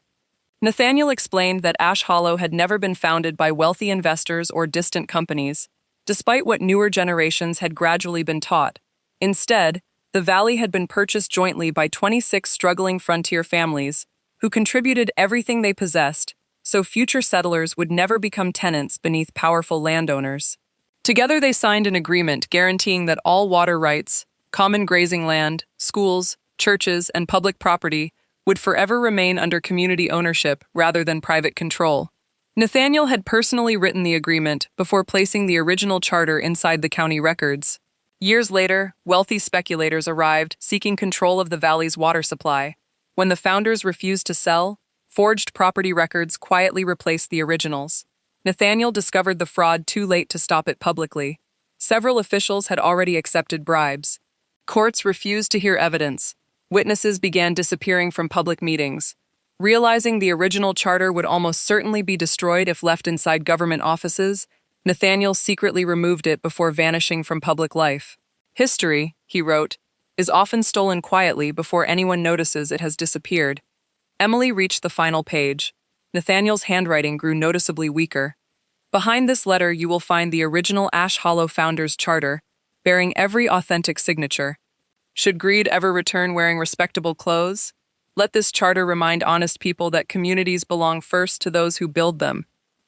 Nathaniel explained that Ash Hollow had never been founded by wealthy investors or distant companies, despite what newer generations had gradually been taught. Instead, the valley had been purchased jointly by 26 struggling frontier families, who contributed everything they possessed, so future settlers would never become tenants beneath powerful landowners. Together they signed an agreement guaranteeing that all water rights, common grazing land, schools, churches, and public property would forever remain under community ownership rather than private control. Nathaniel had personally written the agreement before placing the original charter inside the county records. Years later, wealthy speculators arrived seeking control of the valley's water supply. When the founders refused to sell, forged property records quietly replaced the originals. Nathaniel discovered the fraud too late to stop it publicly. Several officials had already accepted bribes. Courts refused to hear evidence. Witnesses began disappearing from public meetings. Realizing the original charter would almost certainly be destroyed if left inside government offices, Nathaniel secretly removed it before vanishing from public life. "History," he wrote, "is often stolen quietly before anyone notices it has disappeared." Emily reached the final page. Nathaniel's handwriting grew noticeably weaker. Behind this letter you will find the original Ash Hollow Founders' Charter, bearing every authentic signature. Should greed ever return wearing respectable clothes, let this charter remind honest people that communities belong first to those who build them,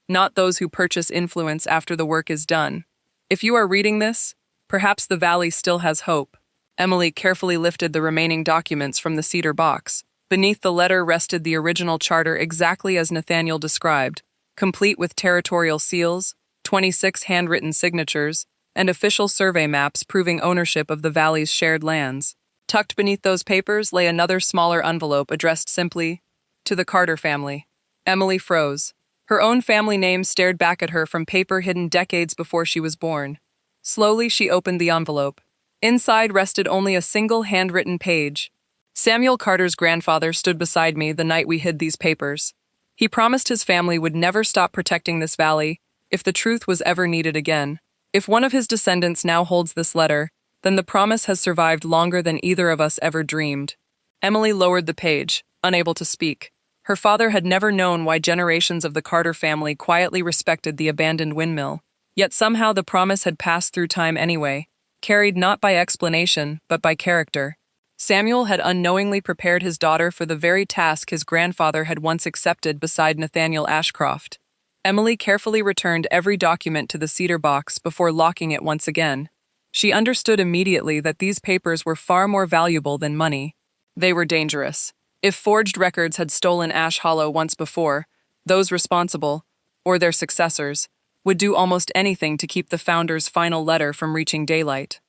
not those who purchase influence after the work is done. If you are reading this, perhaps the valley still has hope. Emily carefully lifted the remaining documents from the cedar box. Beneath the letter rested the original charter exactly as Nathaniel described, complete with territorial seals, 26 handwritten signatures, and official survey maps proving ownership of the valley's shared lands. Tucked beneath those papers lay another smaller envelope addressed simply, "To the Carter family." Emily froze. Her own family name stared back at her from paper hidden decades before she was born. Slowly she opened the envelope. Inside rested only a single handwritten page. "Samuel Carter's grandfather stood beside me the night we hid these papers. He promised his family would never stop protecting this valley if the truth was ever needed again. If one of his descendants now holds this letter, then the promise has survived longer than either of us ever dreamed." Emily lowered the page, unable to speak. Her father had never known why generations of the Carter family quietly respected the abandoned windmill. Yet somehow the promise had passed through time anyway, carried not by explanation, but by character. Samuel had unknowingly prepared his daughter for the very task his grandfather had once accepted beside Nathaniel Ashcroft. Emily carefully returned every document to the cedar box before locking it once again. She understood immediately that these papers were far more valuable than money. They were dangerous. If forged records had stolen Ash Hollow once before, those responsible, or their successors, would do almost anything to keep the founder's final letter from reaching daylight.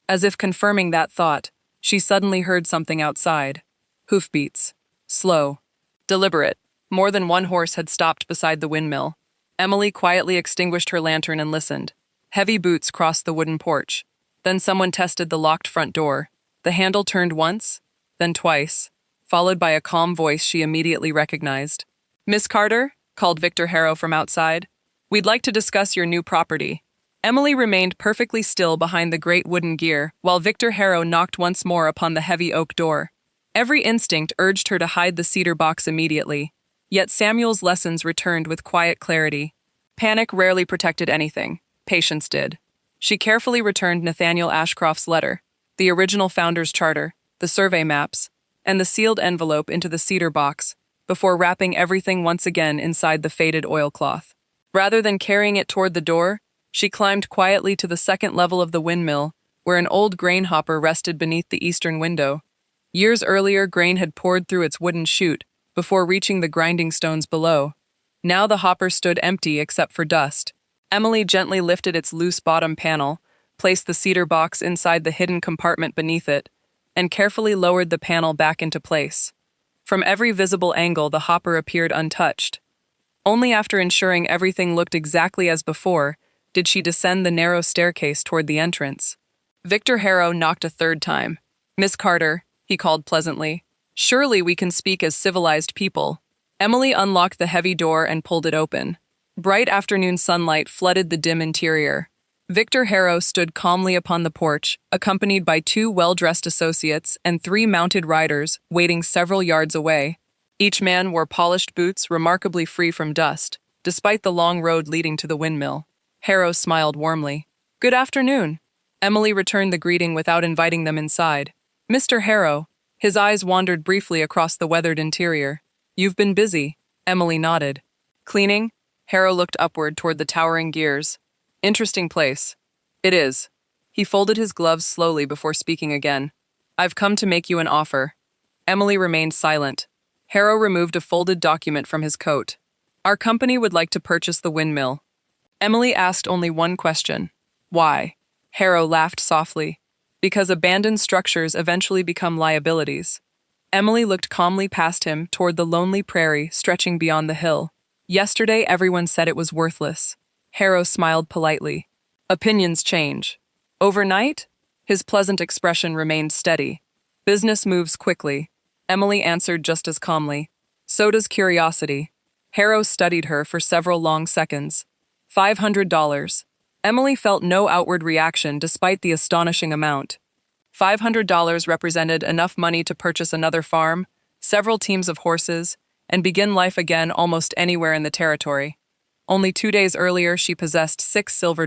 As if confirming that thought, she suddenly heard something outside. Hoofbeats. Slow. Deliberate. More than one horse had stopped beside the windmill. Emily quietly extinguished her lantern and listened. Heavy boots crossed the wooden porch. Then someone tested the locked front door. The handle turned once, then twice, followed by a calm voice she immediately recognized. "Miss Carter," called Victor Harrow from outside. "We'd like to discuss your new property." Emily remained perfectly still behind the great wooden gear, while Victor Harrow knocked once more upon the heavy oak door. Every instinct urged her to hide the cedar box immediately. Yet Samuel's lessons returned with quiet clarity. Panic rarely protected anything. Patience did. She carefully returned Nathaniel Ashcroft's letter, the original founder's charter, the survey maps, and the sealed envelope into the cedar box, before wrapping everything once again inside the faded oilcloth. Rather than carrying it toward the door, she climbed quietly to the second level of the windmill, where an old grain hopper rested beneath the eastern window. Years earlier, grain had poured through its wooden chute before reaching the grinding stones below. Now the hopper stood empty except for dust. Emily gently lifted its loose bottom panel, placed the cedar box inside the hidden compartment beneath it, and carefully lowered the panel back into place. From every visible angle, the hopper appeared untouched. Only after ensuring everything looked exactly as before did she descend the narrow staircase toward the entrance. Victor Harrow knocked a third time. "Miss Carter," he called pleasantly, "surely we can speak as civilized people." Emily unlocked the heavy door and pulled it open. Bright afternoon sunlight flooded the dim interior. Victor Harrow stood calmly upon the porch, accompanied by 2 well-dressed associates and 3 mounted riders waiting several yards away. Each man wore polished boots remarkably free from dust, despite the long road leading to the windmill. Harrow smiled warmly. "Good afternoon." Emily returned the greeting without inviting them inside. "Mr. Harrow." His eyes wandered briefly across the weathered interior. "You've been busy." Emily nodded. "Cleaning?" Harrow looked upward toward the towering gears. "Interesting place." "It is." He folded his gloves slowly before speaking again. "I've come to make you an offer." Emily remained silent. Harrow removed a folded document from his coat. "Our company would like to purchase the windmill." Emily asked only one question. "Why?" Harrow laughed softly. "Because abandoned structures eventually become liabilities." Emily looked calmly past him toward the lonely prairie stretching beyond the hill. "Yesterday everyone said it was worthless." Harrow smiled politely. "Opinions change." "Overnight?" His pleasant expression remained steady. "Business moves quickly." Emily answered just as calmly. "So does curiosity." Harrow studied her for several long seconds. $500. Emily felt no outward reaction despite the astonishing amount. $500 represented enough money to purchase another farm, several teams of horses, and begin life again almost anywhere in the territory. Only 2 days earlier, she possessed $6 silver.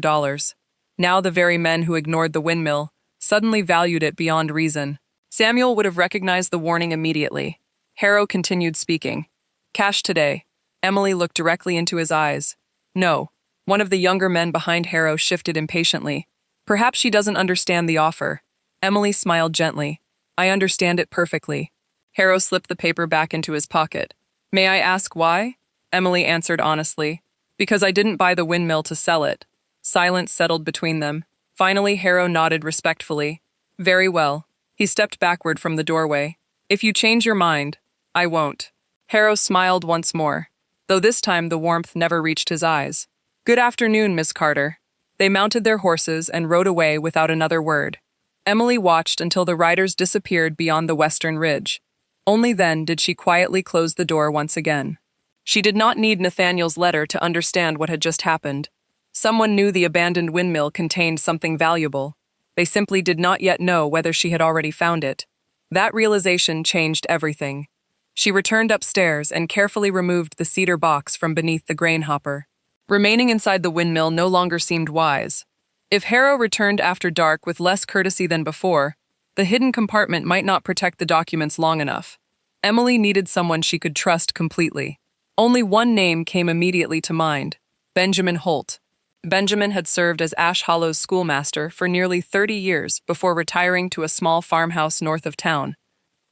Now the very men who ignored the windmill suddenly valued it beyond reason. Samuel would have recognized the warning immediately. Harrow continued speaking. "Cash today." Emily looked directly into his eyes. "No." One of the younger men behind Harrow shifted impatiently. "Perhaps she doesn't understand the offer." Emily smiled gently. "I understand it perfectly." Harrow slipped the paper back into his pocket. "May I ask why?" Emily answered honestly. "Because I didn't buy the windmill to sell it." Silence settled between them. Finally, Harrow nodded respectfully. "Very well." He stepped backward from the doorway. "If you change your mind, I won't." Harrow smiled once more, though this time the warmth never reached his eyes. "Good afternoon, Miss Carter." They mounted their horses and rode away without another word. Emily watched until the riders disappeared beyond the western ridge. Only then did she quietly close the door once again. She did not need Nathaniel's letter to understand what had just happened. Someone knew the abandoned windmill contained something valuable. They simply did not yet know whether she had already found it. That realization changed everything. She returned upstairs and carefully removed the cedar box from beneath the grain hopper. Remaining inside the windmill no longer seemed wise. If Harrow returned after dark with less courtesy than before, the hidden compartment might not protect the documents long enough. Emily needed someone she could trust completely. Only one name came immediately to mind: Benjamin Holt. Benjamin had served as Ash Hollow's schoolmaster for nearly 30 years before retiring to a small farmhouse north of town.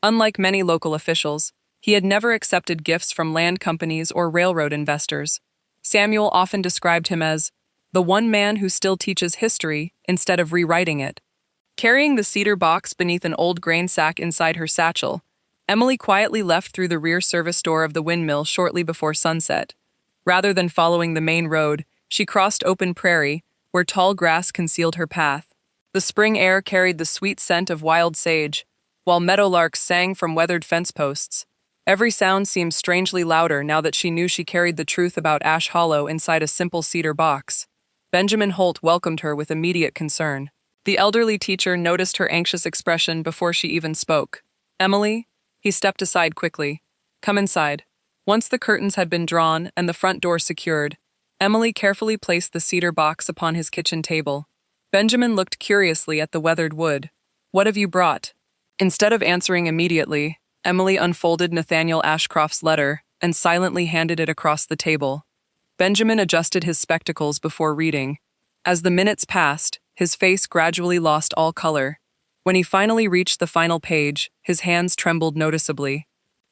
Unlike many local officials, he had never accepted gifts from land companies or railroad investors. Samuel often described him as the one man who still teaches history instead of rewriting it. Carrying the cedar box beneath an old grain sack inside her satchel, Emily quietly left through the rear service door of the windmill shortly before sunset. Rather than following the main road, she crossed open prairie, where tall grass concealed her path. The spring air carried the sweet scent of wild sage, while meadowlarks sang from weathered fence posts. Every sound seemed strangely louder now that she knew she carried the truth about Ash Hollow inside a simple cedar box. Benjamin Holt welcomed her with immediate concern. The elderly teacher noticed her anxious expression before she even spoke. "Emily?" He stepped aside quickly. "Come inside." Once the curtains had been drawn and the front door secured, Emily carefully placed the cedar box upon his kitchen table. Benjamin looked curiously at the weathered wood. "What have you brought?" Instead of answering immediately, Emily unfolded Nathaniel Ashcroft's letter and silently handed it across the table. Benjamin adjusted his spectacles before reading. As the minutes passed, his face gradually lost all color. When he finally reached the final page, his hands trembled noticeably.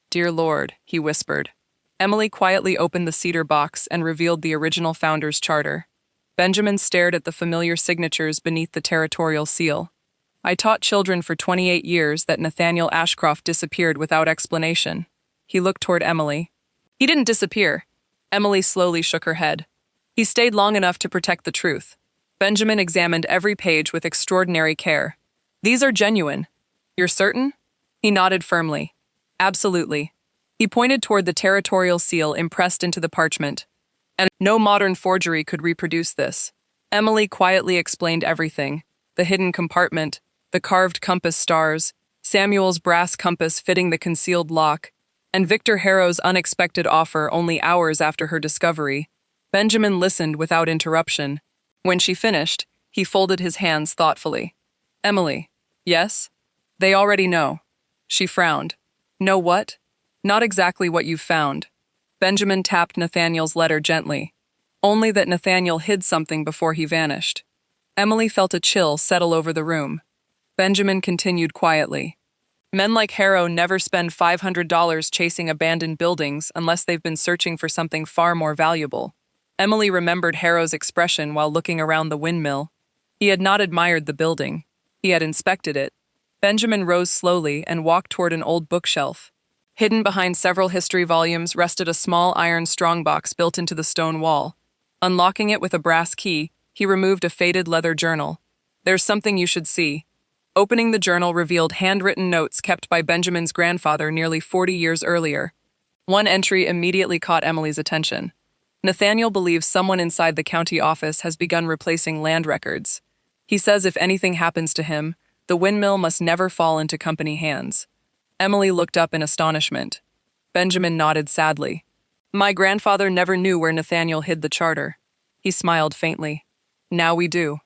"Dear Lord," he whispered. Emily quietly opened the cedar box and revealed the original founder's charter. Benjamin stared at the familiar signatures beneath the territorial seal. I taught children for 28 years that Nathaniel Ashcroft disappeared without explanation. He looked toward Emily. He didn't disappear. Emily slowly shook her head. He stayed long enough to protect the truth. Benjamin examined every page with extraordinary care. These are genuine. You're certain? He nodded firmly. Absolutely. He pointed toward the territorial seal impressed into the parchment. And no modern forgery could reproduce this. Emily quietly explained everything. The hidden compartment, the carved compass stars, Samuel's brass compass fitting the concealed lock, and Victor Harrow's unexpected offer only hours after her discovery. Benjamin listened without interruption. When she finished, he folded his hands thoughtfully. Emily. Yes? They already know. She frowned. Know what? Not exactly what you've found. Benjamin tapped Nathaniel's letter gently. Only that Nathaniel hid something before he vanished. Emily felt a chill settle over the room. Benjamin continued quietly. Men like Harrow never spend $500 chasing abandoned buildings unless they've been searching for something far more valuable. Emily remembered Harrow's expression while looking around the windmill. He had not admired the building. He had inspected it. Benjamin rose slowly and walked toward an old bookshelf. Hidden behind several history volumes rested a small iron strongbox built into the stone wall. Unlocking it with a brass key, he removed a faded leather journal. There's something you should see. Opening the journal revealed handwritten notes kept by Benjamin's grandfather nearly 40 years earlier. One entry immediately caught Emily's attention. Nathaniel believes someone inside the county office has begun replacing land records. He says if anything happens to him, the windmill must never fall into company hands. Emily looked up in astonishment. Benjamin nodded sadly. My grandfather never knew where Nathaniel hid the charter. He smiled faintly. Now we do.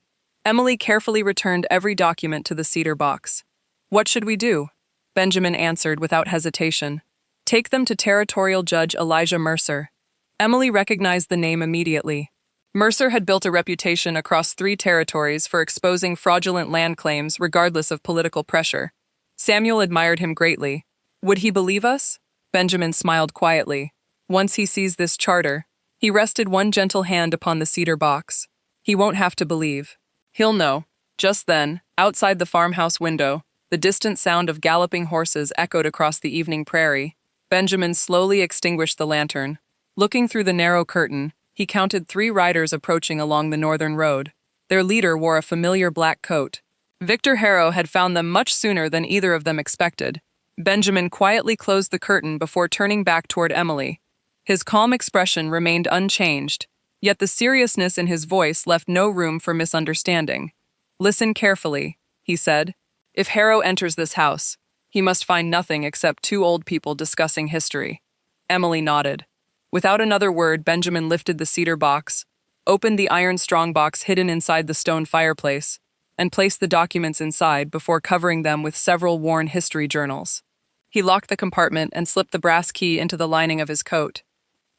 Emily carefully returned every document to the cedar box. What should we do? Benjamin answered without hesitation. Take them to Territorial Judge Elijah Mercer. Emily recognized the name immediately. Mercer had built a reputation across 3 territories for exposing fraudulent land claims regardless of political pressure. Samuel admired him greatly. Would he believe us? Benjamin smiled quietly. Once he sees this charter, he rested one gentle hand upon the cedar box. He won't have to believe. He'll know. Just then, outside the farmhouse window, the distant sound of galloping horses echoed across the evening prairie. Benjamin slowly extinguished the lantern. Looking through the narrow curtain, he counted 3 riders approaching along the northern road. Their leader wore a familiar black coat. Victor Harrow had found them much sooner than either of them expected. Benjamin quietly closed the curtain before turning back toward Emily. His calm expression remained unchanged, yet the seriousness in his voice left no room for misunderstanding. Listen carefully, he said. If Harrow enters this house, he must find nothing except 2 old people discussing history. Emily nodded. Without another word, Benjamin lifted the cedar box, opened the iron strongbox hidden inside the stone fireplace, and placed the documents inside before covering them with several worn history journals. He locked the compartment and slipped the brass key into the lining of his coat.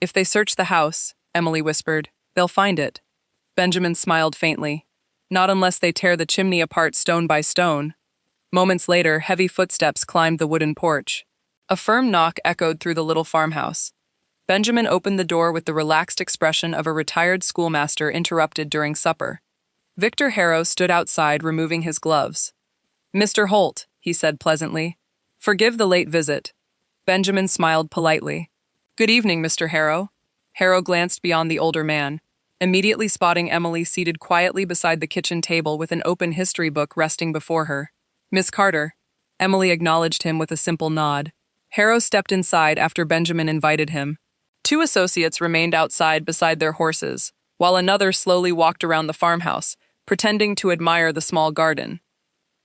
If they search the house, Emily whispered, they'll find it. Benjamin smiled faintly. Not unless they tear the chimney apart stone by stone. Moments later, heavy footsteps climbed the wooden porch. A firm knock echoed through the little farmhouse. Benjamin opened the door with the relaxed expression of a retired schoolmaster interrupted during supper. Victor Harrow stood outside removing his gloves. Mr. Holt, he said pleasantly. Forgive the late visit. Benjamin smiled politely. Good evening, Mr. Harrow. Harrow glanced beyond the older man, immediately spotting Emily seated quietly beside the kitchen table with an open history book resting before her. Miss Carter. Emily acknowledged him with a simple nod. Harrow stepped inside after Benjamin invited him. 2 associates remained outside beside their horses, while another slowly walked around the farmhouse, pretending to admire the small garden.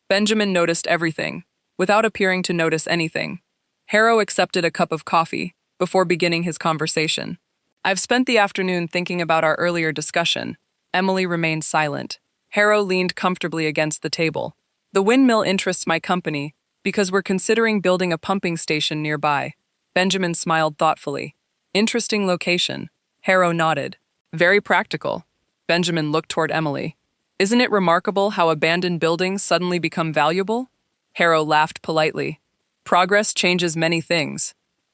Benjamin noticed everything, without appearing to notice anything. Harrow accepted a cup of coffee before beginning his conversation. I've spent the afternoon thinking about our earlier discussion. Emily remained silent. Harrow leaned comfortably against the table. The windmill interests my company because we're considering building a pumping station nearby. Benjamin smiled thoughtfully. Interesting location. Harrow nodded. Very practical. Benjamin looked toward Emily. Isn't it remarkable how abandoned buildings suddenly become valuable? Harrow laughed politely. Progress changes many things.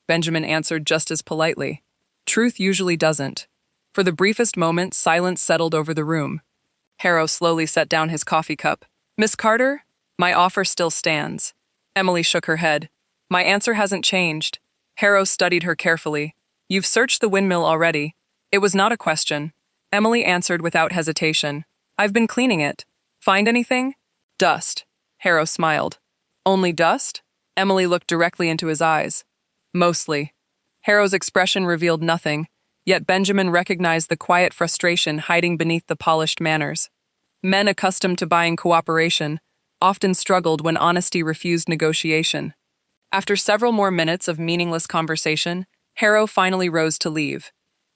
Benjamin answered just as politely. Truth usually doesn't. For the briefest moment, silence settled over the room. Harrow slowly set down his coffee cup. Miss Carter, my offer still stands. Emily shook her head. My answer hasn't changed. Harrow studied her carefully. You've searched the windmill already. It was not a question. Emily answered without hesitation. I've been cleaning it. Find anything? Dust. Harrow smiled. Only dust? Emily looked directly into his eyes. Mostly. Harrow's expression revealed nothing, yet Benjamin recognized the quiet frustration hiding beneath the polished manners. Men accustomed to buying cooperation often struggled when honesty refused negotiation. After several more minutes of meaningless conversation, Harrow finally rose to leave.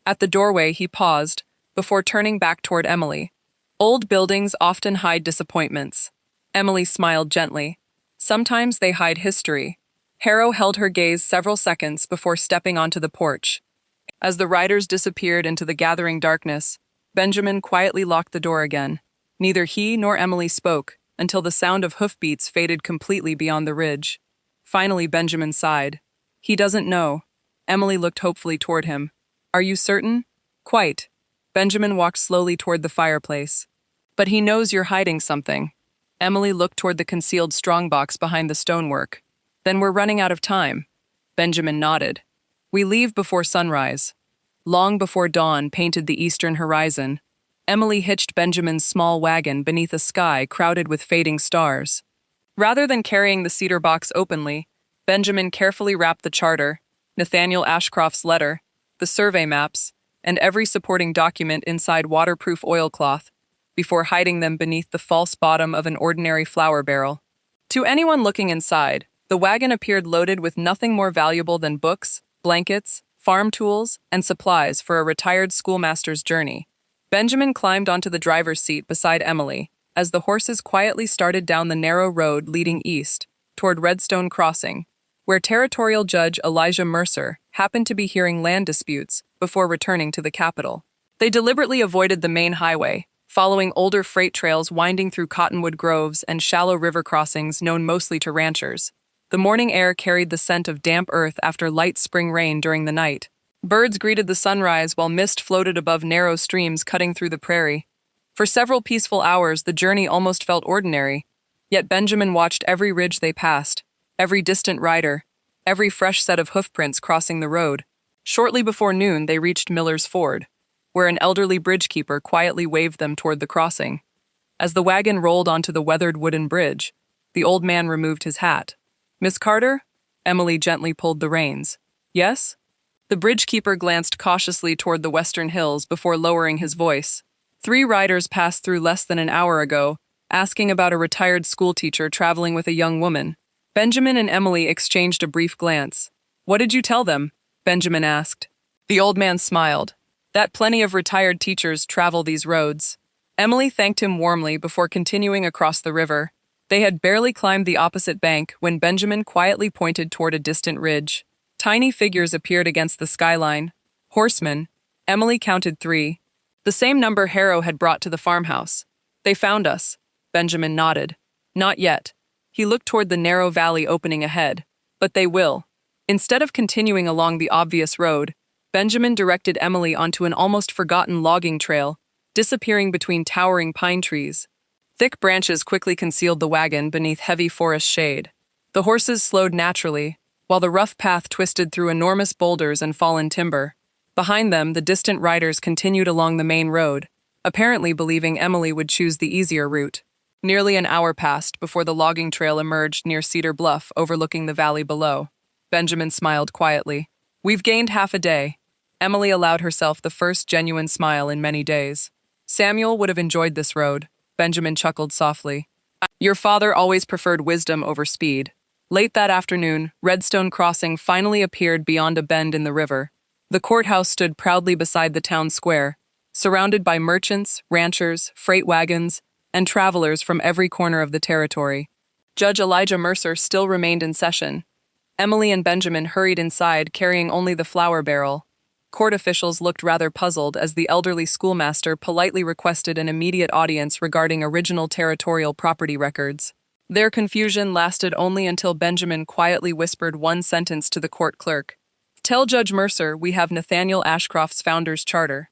At the doorway, he paused, before turning back toward Emily. Old buildings often hide disappointments. Emily smiled gently. Sometimes they hide history. Harrow held her gaze several seconds before stepping onto the porch. As the riders disappeared into the gathering darkness, Benjamin quietly locked the door again. Neither he nor Emily spoke until the sound of hoofbeats faded completely beyond the ridge. Finally, Benjamin sighed. He doesn't know. Emily looked hopefully toward him. Are you certain? Quite. Benjamin walked slowly toward the fireplace. But he knows you're hiding something. Emily looked toward the concealed strongbox behind the stonework. Then we're running out of time. Benjamin nodded. We leave before sunrise. Long before dawn painted the eastern horizon, Emily hitched Benjamin's small wagon beneath a sky crowded with fading stars. Rather than carrying the cedar box openly, Benjamin carefully wrapped the charter, Nathaniel Ashcroft's letter, the survey maps, and every supporting document inside waterproof oilcloth, before hiding them beneath the false bottom of an ordinary flour barrel. To anyone looking inside, the wagon appeared loaded with nothing more valuable than books, blankets, farm tools, and supplies for a retired schoolmaster's journey. Benjamin climbed onto the driver's seat beside Emily, as the horses quietly started down the narrow road leading east, toward Redstone Crossing, where Territorial Judge Elijah Mercer happened to be hearing land disputes before returning to the capital. They deliberately avoided the main highway, following older freight trails winding through cottonwood groves and shallow river crossings known mostly to ranchers. The morning air carried the scent of damp earth after light spring rain during the night. Birds greeted the sunrise while mist floated above narrow streams cutting through the prairie. For several peaceful hours, the journey almost felt ordinary, yet Benjamin watched every ridge they passed, every distant rider, every fresh set of hoofprints crossing the road. Shortly before noon, they reached Miller's Ford, where an elderly bridgekeeper quietly waved them toward the crossing. As the wagon rolled onto the weathered wooden bridge, the old man removed his hat. Miss Carter? Emily gently pulled the reins. Yes? The bridgekeeper glanced cautiously toward the western hills before lowering his voice. 3 riders passed through less than an hour ago, asking about a retired schoolteacher traveling with a young woman. Benjamin and Emily exchanged a brief glance. What did you tell them? Benjamin asked. The old man smiled. That plenty of retired teachers travel these roads. Emily thanked him warmly before continuing across the river. They had barely climbed the opposite bank when Benjamin quietly pointed toward a distant ridge. Tiny figures appeared against the skyline. Horsemen. Emily counted 3. The same number Harrow had brought to the farmhouse. They found us. Benjamin nodded. Not yet. He looked toward the narrow valley opening ahead. But they will. Instead of continuing along the obvious road, Benjamin directed Emily onto an almost forgotten logging trail, disappearing between towering pine trees. Thick branches quickly concealed the wagon beneath heavy forest shade. The horses slowed naturally, while the rough path twisted through enormous boulders and fallen timber. Behind them, the distant riders continued along the main road, apparently believing Emily would choose the easier route. Nearly an hour passed before the logging trail emerged near Cedar Bluff overlooking the valley below. Benjamin smiled quietly. We've gained half a day. Emily allowed herself the first genuine smile in many days. Samuel would have enjoyed this road. Benjamin chuckled softly. Your father always preferred wisdom over speed. Late that afternoon, Redstone Crossing finally appeared beyond a bend in the river. The courthouse stood proudly beside the town square, surrounded by merchants, ranchers, freight wagons, and travelers from every corner of the territory. Judge Elijah Mercer still remained in session. Emily and Benjamin hurried inside, carrying only the flour barrel. Court officials looked rather puzzled as the elderly schoolmaster politely requested an immediate audience regarding original territorial property records. Their confusion lasted only until Benjamin quietly whispered one sentence to the court clerk. Tell Judge Mercer we have Nathaniel Ashcroft's founder's charter.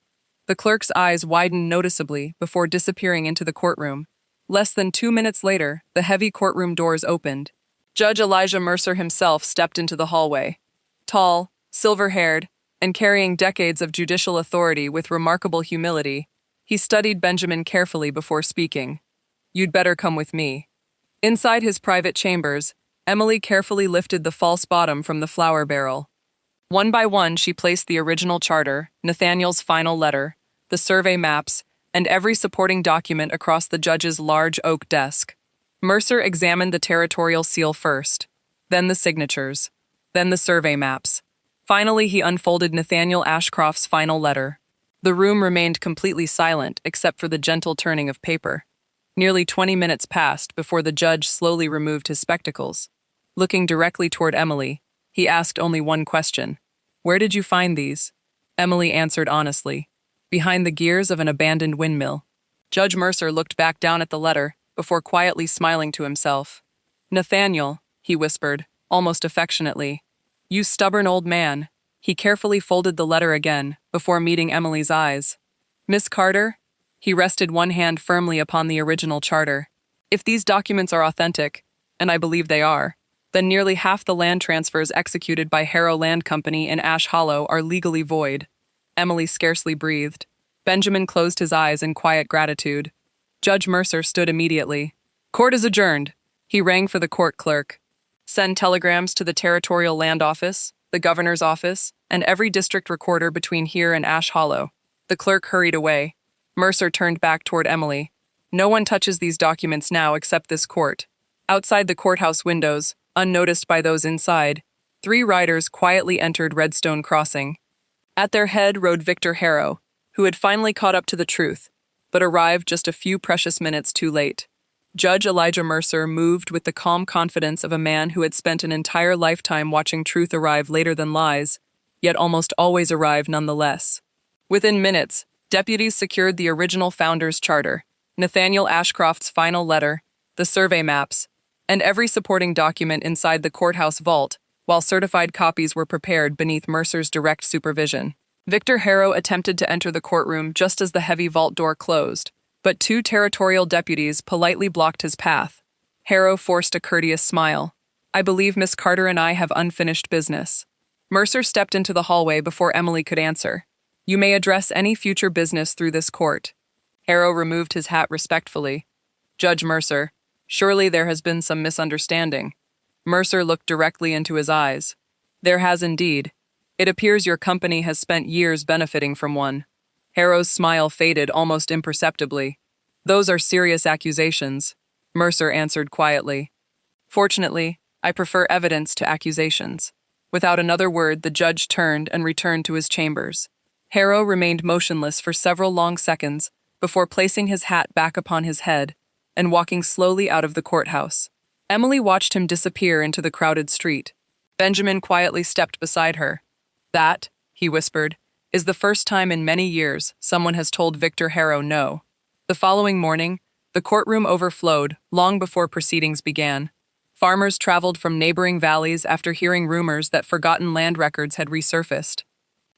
The clerk's eyes widened noticeably before disappearing into the courtroom. Less than 2 minutes later, the heavy courtroom doors opened. Judge Elijah Mercer himself stepped into the hallway. Tall, silver-haired, and carrying decades of judicial authority with remarkable humility, he studied Benjamin carefully before speaking. "You'd better come with me." Inside his private chambers, Emily carefully lifted the false bottom from the flour barrel. One by one, she placed the original charter, Nathaniel's final letter, the survey maps, and every supporting document across the judge's large oak desk. Mercer examined the territorial seal first, then the signatures, then the survey maps. Finally, he unfolded Nathaniel Ashcroft's final letter. The room remained completely silent except for the gentle turning of paper. Nearly 20 minutes passed before the judge slowly removed his spectacles. Looking directly toward Emily, he asked only one question. "Where did you find these?" Emily answered honestly. "Behind the gears of an abandoned windmill." Judge Mercer looked back down at the letter before quietly smiling to himself. "Nathaniel," he whispered, almost affectionately. "You stubborn old man." He carefully folded the letter again before meeting Emily's eyes. "Miss Carter?" He rested one hand firmly upon the original charter. "If these documents are authentic, and I believe they are, then nearly half the land transfers executed by Harrow Land Company in Ash Hollow are legally void." Emily scarcely breathed. Benjamin closed his eyes in quiet gratitude. Judge Mercer stood immediately. "Court is adjourned." He rang for the court clerk. "Send telegrams to the Territorial Land Office, the Governor's Office, and every district recorder between here and Ash Hollow." The clerk hurried away. Mercer turned back toward Emily. "No one touches these documents now except this court." Outside the courthouse windows, unnoticed by those inside, 3 riders quietly entered Redstone Crossing. At their head rode Victor Harrow, who had finally caught up to the truth, but arrived just a few precious minutes too late. Judge Elijah Mercer moved with the calm confidence of a man who had spent an entire lifetime watching truth arrive later than lies, yet almost always arrive nonetheless. Within minutes, deputies secured the original founder's charter, Nathaniel Ashcroft's final letter, the survey maps, and every supporting document inside the courthouse vault, while certified copies were prepared beneath Mercer's direct supervision. Victor Harrow attempted to enter the courtroom just as the heavy vault door closed, but 2 territorial deputies politely blocked his path. Harrow forced a courteous smile. "I believe Miss Carter and I have unfinished business." Mercer stepped into the hallway before Emily could answer. "You may address any future business through this court." Harrow removed his hat respectfully. "Judge Mercer, surely there has been some misunderstanding." Mercer looked directly into his eyes. "There has indeed. It appears your company has spent years benefiting from one." Harrow's smile faded almost imperceptibly. "Those are serious accusations," Mercer answered quietly. "Fortunately, I prefer evidence to accusations." Without another word, the judge turned and returned to his chambers. Harrow remained motionless for several long seconds before placing his hat back upon his head and walking slowly out of the courthouse. Emily watched him disappear into the crowded street. Benjamin quietly stepped beside her. "That," he whispered, "is the first time in many years someone has told Victor Harrow no." The following morning, the courtroom overflowed long before proceedings began. Farmers traveled from neighboring valleys after hearing rumors that forgotten land records had resurfaced.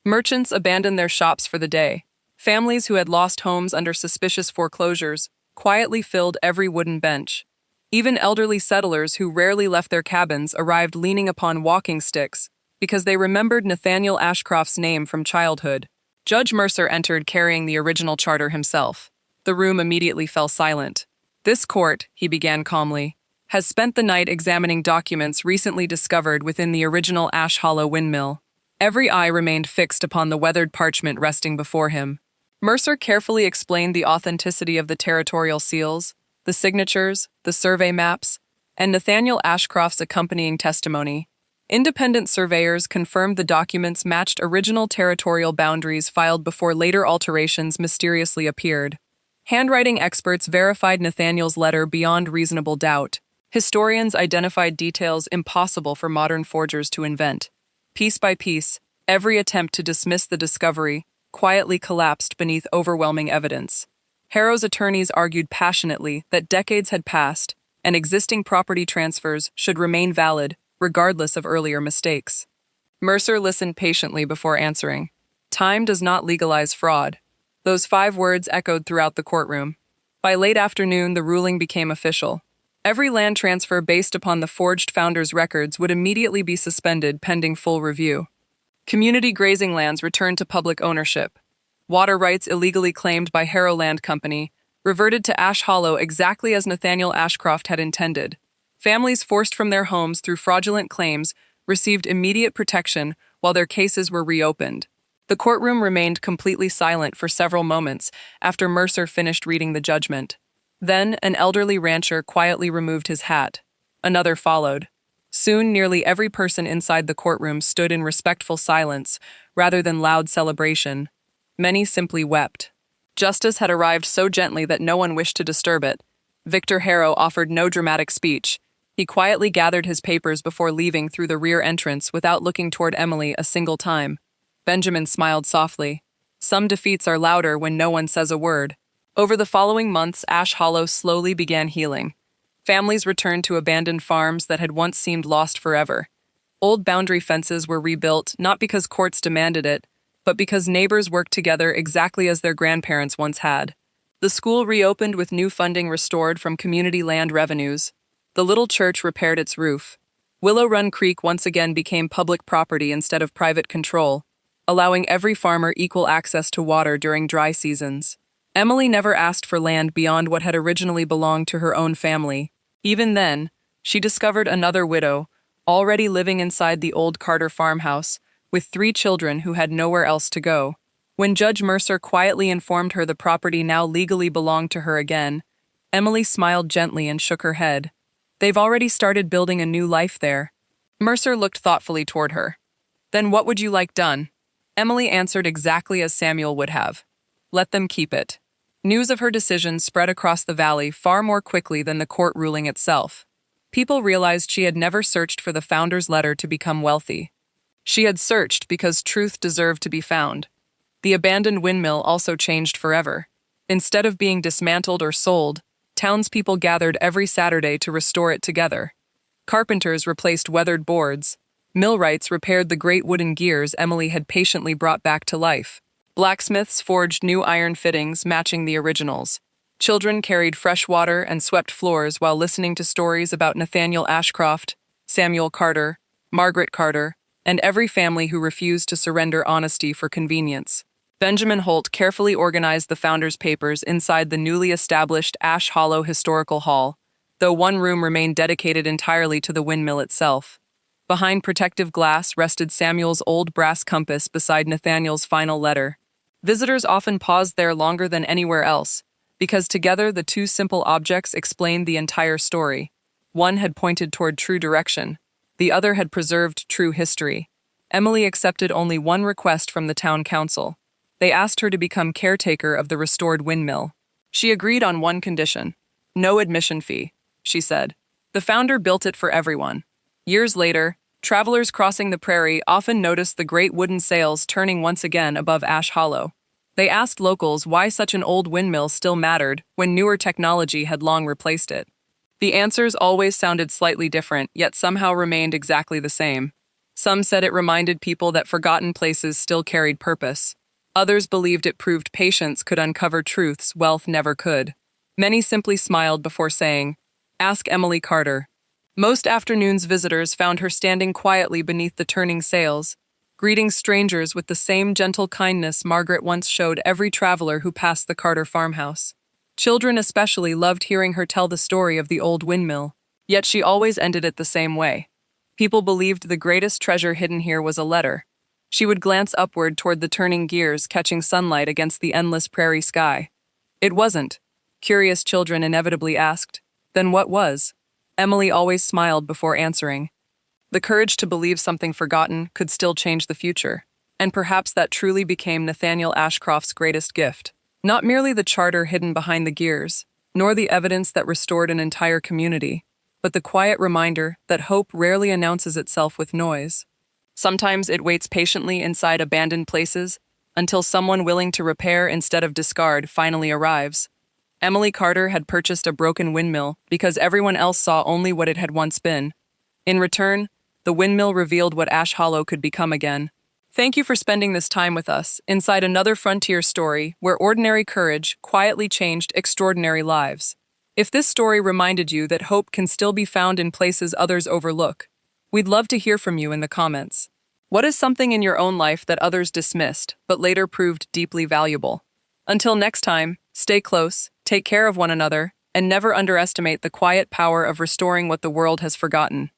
Merchants abandoned their shops for the day. Families who had lost homes under suspicious foreclosures quietly filled every wooden bench. Even elderly settlers who rarely left their cabins arrived leaning upon walking sticks because they remembered Nathaniel Ashcroft's name from childhood. Judge Mercer entered carrying the original charter himself. The room immediately fell silent. "This court," he began calmly, "has spent the night examining documents recently discovered within the original Ash Hollow windmill." Every eye remained fixed upon the weathered parchment resting before him. Mercer carefully explained the authenticity of the territorial seals, the signatures, the survey maps, and Nathaniel Ashcroft's accompanying testimony. Independent surveyors confirmed the documents matched original territorial boundaries filed before later alterations mysteriously appeared. Handwriting experts verified Nathaniel's letter beyond reasonable doubt. Historians identified details impossible for modern forgers to invent. Piece by piece, every attempt to dismiss the discovery quietly collapsed beneath overwhelming evidence. Harrow's attorneys argued passionately that decades had passed and existing property transfers should remain valid regardless of earlier mistakes. Mercer listened patiently before answering. Time does not legalize fraud. Those 5 words echoed throughout the courtroom. By late afternoon, the ruling became official. Every land transfer based upon the forged founder's records would immediately be suspended pending full review. Community grazing lands returned to public ownership. Water rights illegally claimed by Harrow Land Company reverted to Ash Hollow exactly as Nathaniel Ashcroft had intended. Families forced from their homes through fraudulent claims received immediate protection while their cases were reopened. The courtroom remained completely silent for several moments after Mercer finished reading the judgment. Then, an elderly rancher quietly removed his hat. Another followed. Soon, nearly every person inside the courtroom stood in respectful silence rather than loud celebration. Many simply wept. Justice had arrived so gently that no one wished to disturb it. Victor Harrow offered no dramatic speech. He quietly gathered his papers before leaving through the rear entrance without looking toward Emily a single time. Benjamin smiled softly. Some defeats are louder when no one says a word. Over the following months, Ash Hollow slowly began healing. Families returned to abandoned farms that had once seemed lost forever. Old boundary fences were rebuilt not because courts demanded it, but because neighbors worked together exactly as their grandparents once had. The school reopened with new funding restored from community land revenues. The little church repaired its roof. Willow Run Creek once again became public property instead of private control, allowing every farmer equal access to water during dry seasons. Emily never asked for land beyond what had originally belonged to her own family. Even then, she discovered another widow, already living inside the old Carter farmhouse, with 3 children who had nowhere else to go. When Judge Mercer quietly informed her the property now legally belonged to her again, Emily smiled gently and shook her head. They've already started building a new life there. Mercer looked thoughtfully toward her. Then what would you like done? Emily answered exactly as Samuel would have. Let them keep it. News of her decision spread across the valley far more quickly than the court ruling itself. People realized she had never searched for the founder's letter to become wealthy. She had searched because truth deserved to be found. The abandoned windmill also changed forever. Instead of being dismantled or sold, townspeople gathered every Saturday to restore it together. Carpenters replaced weathered boards. Millwrights repaired the great wooden gears Emily had patiently brought back to life. Blacksmiths forged new iron fittings matching the originals. Children carried fresh water and swept floors while listening to stories about Nathaniel Ashcroft, Samuel Carter, Margaret Carter, and every family who refused to surrender honesty for convenience. Benjamin Holt carefully organized the founder's papers inside the newly established Ash Hollow Historical Hall, though one room remained dedicated entirely to the windmill itself. Behind protective glass rested Samuel's old brass compass beside Nathaniel's final letter. Visitors often paused there longer than anywhere else, because together the 2 simple objects explained the entire story. One had pointed toward true direction. The other had preserved true history. Emily accepted only one request from the town council. They asked her to become caretaker of the restored windmill. She agreed on one condition. No admission fee, she said. The founder built it for everyone. Years later, travelers crossing the prairie often noticed the great wooden sails turning once again above Ash Hollow. They asked locals why such an old windmill still mattered when newer technology had long replaced it. The answers always sounded slightly different, yet somehow remained exactly the same. Some said it reminded people that forgotten places still carried purpose. Others believed it proved patience could uncover truths wealth never could. Many simply smiled before saying, "Ask Emily Carter." Most afternoons visitors found her standing quietly beneath the turning sails, greeting strangers with the same gentle kindness Margaret once showed every traveler who passed the Carter farmhouse. Children especially loved hearing her tell the story of the old windmill, yet she always ended it the same way. People believed the greatest treasure hidden here was a letter. She would glance upward toward the turning gears, catching sunlight against the endless prairie sky. It wasn't. Curious children inevitably asked. Then what was? Emily always smiled before answering. The courage to believe something forgotten could still change the future, and perhaps that truly became Nathaniel Ashcroft's greatest gift. Not merely the charter hidden behind the gears, nor the evidence that restored an entire community, but the quiet reminder that hope rarely announces itself with noise. Sometimes it waits patiently inside abandoned places until someone willing to repair instead of discard finally arrives. Emily Carter had purchased a broken windmill because everyone else saw only what it had once been. In return, the windmill revealed what Ash Hollow could become again. Thank you for spending this time with us inside another frontier story where ordinary courage quietly changed extraordinary lives. If this story reminded you that hope can still be found in places others overlook, we'd love to hear from you in the comments. What is something in your own life that others dismissed but later proved deeply valuable? Until next time, stay close, take care of one another, and never underestimate the quiet power of restoring what the world has forgotten.